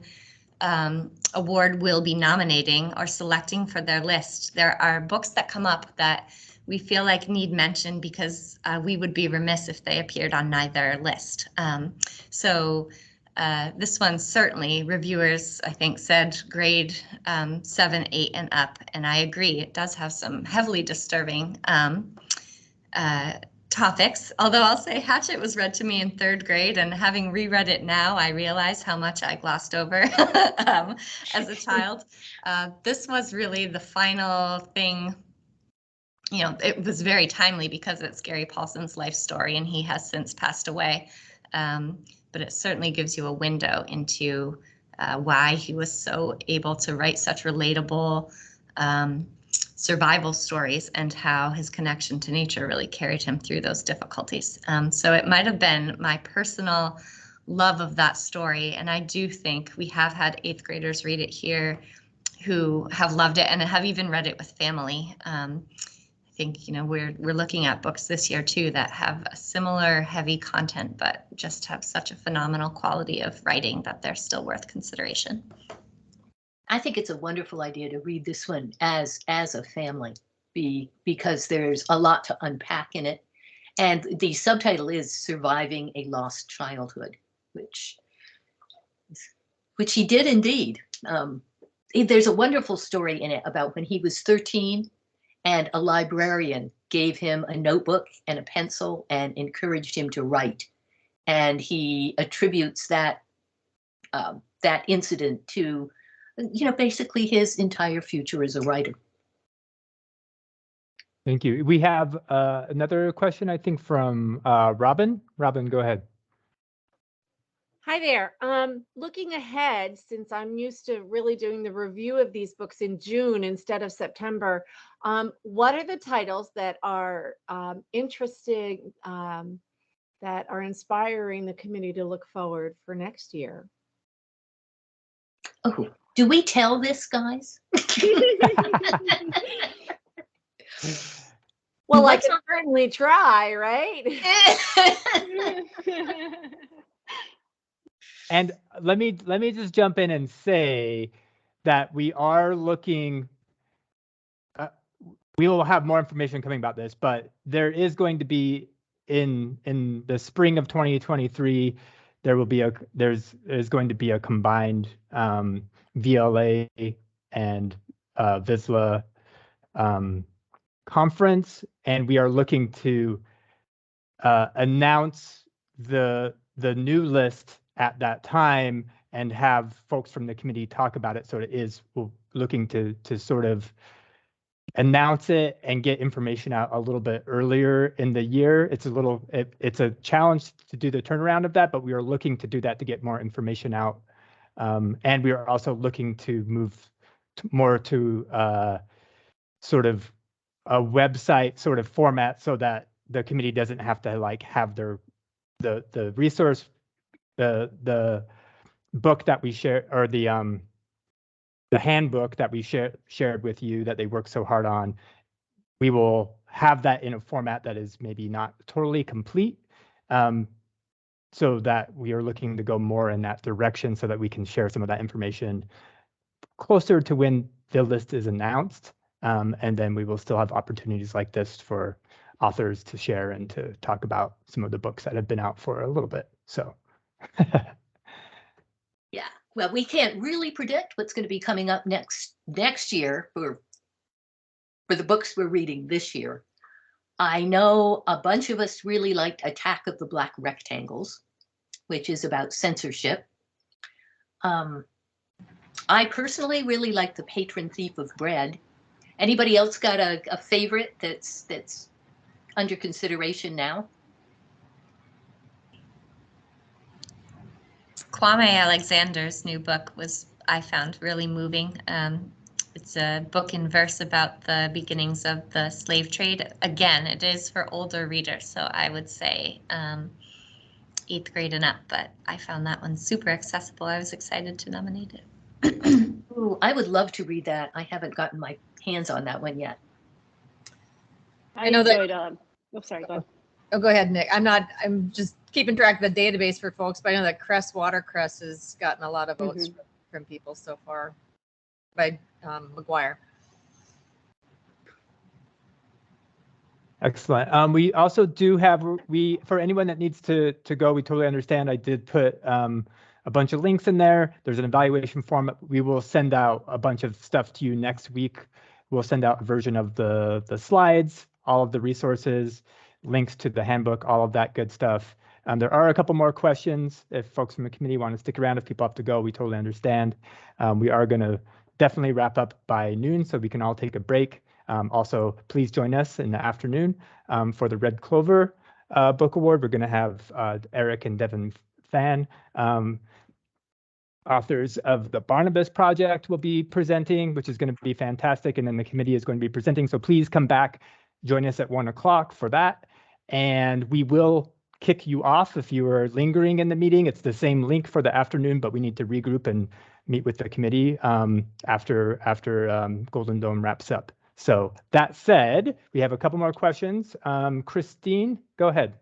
Award will be nominating or selecting for their list, there are books that come up that we feel like need mention because we would be remiss if they appeared on neither list. This one certainly, reviewers, I think, said grade 7, 8, and up, and I agree. It does have some heavily disturbing topics, although I'll say Hatchet was read to me in 3rd grade, and having reread it now, I realize how much I glossed over as a child. This was really the final thing. You know, it was very timely because it's Gary Paulson's life story, and he has since passed away. But it certainly gives you a window into why he was so able to write such relatable survival stories, and how his connection to nature really carried him through those difficulties. So it might have been my personal love of that story, and I do think we have had 8th graders read it here who have loved it and have even read it with family. I think, you know, we're looking at books this year too that have a similar heavy content, but just have such a phenomenal quality of writing that they're still worth consideration. I think it's a wonderful idea to read this one as a family, because there's a lot to unpack in it. And the subtitle is Surviving a Lost Childhood, which he did indeed. There's a wonderful story in it about when he was 13 and a librarian gave him a notebook and a pencil and encouraged him to write. And he attributes that that incident to, basically his entire future as a writer. Thank you. We have another question, I think, from Robin. Robin, go ahead. Hi there. Looking ahead, since I'm used to really doing the review of these books in June instead of September, what are the titles that are interesting, that are inspiring the committee to look forward for next year? Oh, do we tell this, guys? Well, I can certainly try, right? And let me just jump in and say that we are looking. We will have more information coming about this, but there is going to be in the spring of 2023. There will be there's going to be a combined VLA and VISLA conference, and we are looking to announce the new list at that time and have folks from the committee talk about it. So we're looking to sort of announce it and get information out a little bit earlier in the year. It's a challenge to do the turnaround of that, but we are looking to do that to get more information out. And we are also looking to move more to sort of a website sort of format so that the committee doesn't have to have the resource, the book that we share, or the handbook that we shared with you that they worked so hard on. We will have that in a format that is maybe not totally complete, so that we are looking to go more in that direction so that we can share some of that information closer to when the list is announced. And then we will still have opportunities like this for authors to share and to talk about some of the books that have been out for a little bit. So. Yeah, well, we can't really predict what's going to be coming up next year for the books we're reading this year. I know a bunch of us really liked Attack of the Black Rectangles, which is about censorship. I personally really like The Patron Thief of Bread. Anybody else got a favorite that's under consideration now? Kwame Alexander's new book I found really moving. It's a book in verse about the beginnings of the slave trade. Again, it is for older readers, so I would say 8th grade and up, but I found that one super accessible. I was excited to nominate it. Ooh, I would love to read that. I haven't gotten my hands on that one yet. I know that. Oh, sorry, go ahead. Oh, go ahead, Nick. I'm just keeping track of the database for folks, but I know that Watercress has gotten a lot of votes from people so far by McGuire. Excellent. We also do have, for anyone that needs to go, we totally understand. I did put a bunch of links in there. There's an evaluation form. We will send out a bunch of stuff to you next week. We'll send out a version of the slides, all of the resources, links to the handbook, all of that good stuff. There are a couple more questions. If folks from the committee want to stick around, if people have to go, we totally understand. We are going to definitely wrap up by noon so we can all take a break. Also, please join us in the afternoon for the Red Clover Book Award. We're going to have Eric and Devin Fan, authors of The Barnabas Project, will be presenting, which is going to be fantastic. And then the committee is going to be presenting. So please come back, join us at 1 o'clock for that. And we will kick you off if you are lingering in the meeting. It's the same link for the afternoon, but we need to regroup and meet with the committee after Golden Dome wraps up. So that said, we have a couple more questions. Christine, go ahead.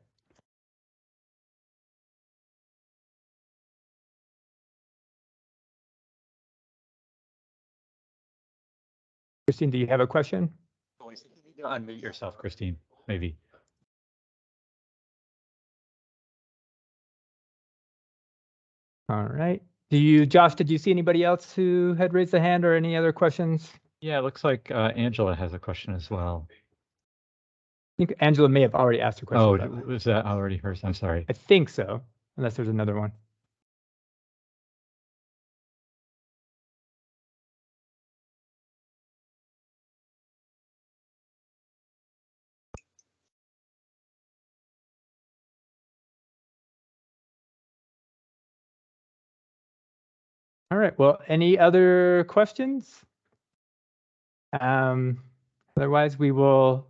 Christine, do you have a question? You need to unmute yourself, Christine, maybe. All right. Josh, did you see anybody else who had raised a hand or any other questions? Yeah, it looks like Angela has a question as well. think Angela may have already asked a question. Oh, about that. was that already hers? I'm sorry. I think so, unless there's another one. All right, well, any other questions? Otherwise, we will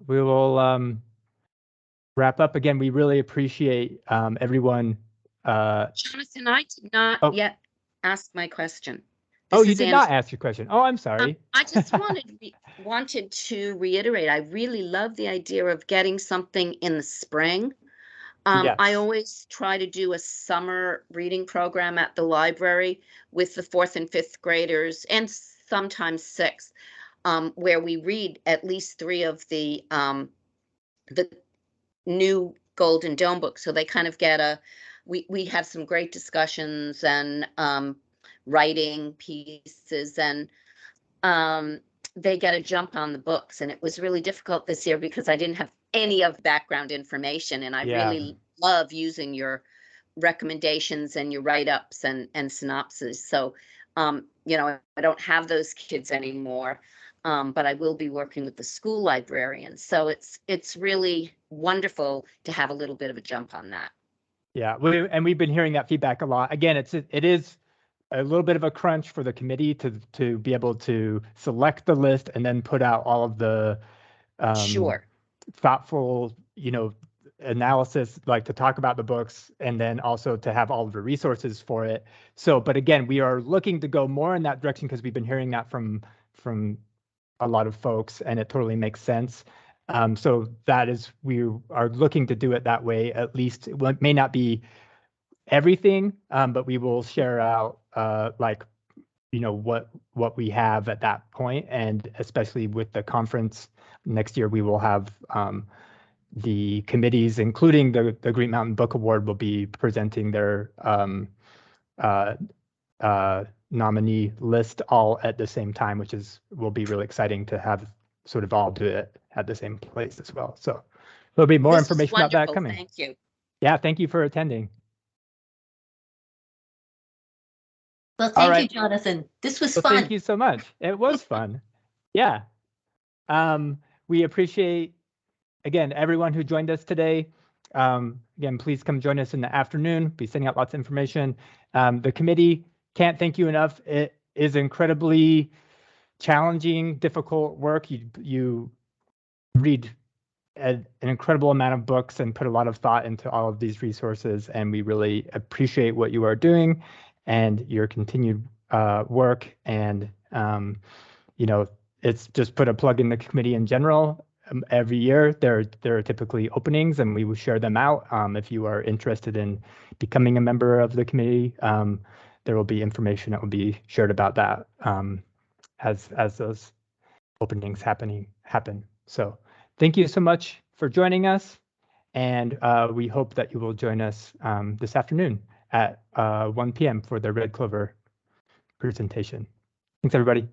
wrap up. Again, we really appreciate everyone. Jonathan, I did not Oh. yet ask my question. Oh, This you is did not ask your question. Oh, I'm sorry. I just wanted to reiterate, I really love the idea of getting something in the spring. Yes. I always try to do a summer reading program at the library with the 4th and 5th graders and sometimes 6th, where we read at least 3 of the new Golden Dome books. So they kind of get we have some great discussions and writing pieces, and they get a jump on the books. And it was really difficult this year because I didn't have any of the background information, and I really love using your recommendations and your write-ups and synopses. So, you know, I don't have those kids anymore, but I will be working with the school librarians. So it's really wonderful to have a little bit of a jump on that. Yeah, we've been hearing that feedback a lot. Again, it is a little bit of a crunch for the committee to be able to select the list and then put out all of the thoughtful, you know, analysis, like to talk about the books and then also to have all of the resources for it. So, but again, we are looking to go more in that direction because we've been hearing that from a lot of folks, and it totally makes sense. So that is, we are looking to do it that way. At least it may not be everything, but we will share out like, you know, what we have at that point. And especially with the conference next year, we will have the committees, including the Green Mountain Book Award, will be presenting their nominee list all at the same time, which will be really exciting to have sort of all do it at the same place as well. So there'll be more information about that coming. Thank you. Yeah, thank you for attending. Well, thank you, Jonathan. This was fun. Thank you so much. It was fun. Yeah. We appreciate, again, everyone who joined us today. Again, please come join us in the afternoon. Be sending out lots of information. The committee can't thank you enough. It is incredibly challenging, difficult work. You read an incredible amount of books and put a lot of thought into all of these resources, and we really appreciate what you are doing and your continued work. And you know, it's just put a plug in the committee in general. Every year there are typically openings, and we will share them out. If you are interested in becoming a member of the committee, there will be information that will be shared about that as those openings happen. So thank you so much for joining us, and we hope that you will join us this afternoon at 1 p.m. for the Red Clover presentation. Thanks, everybody.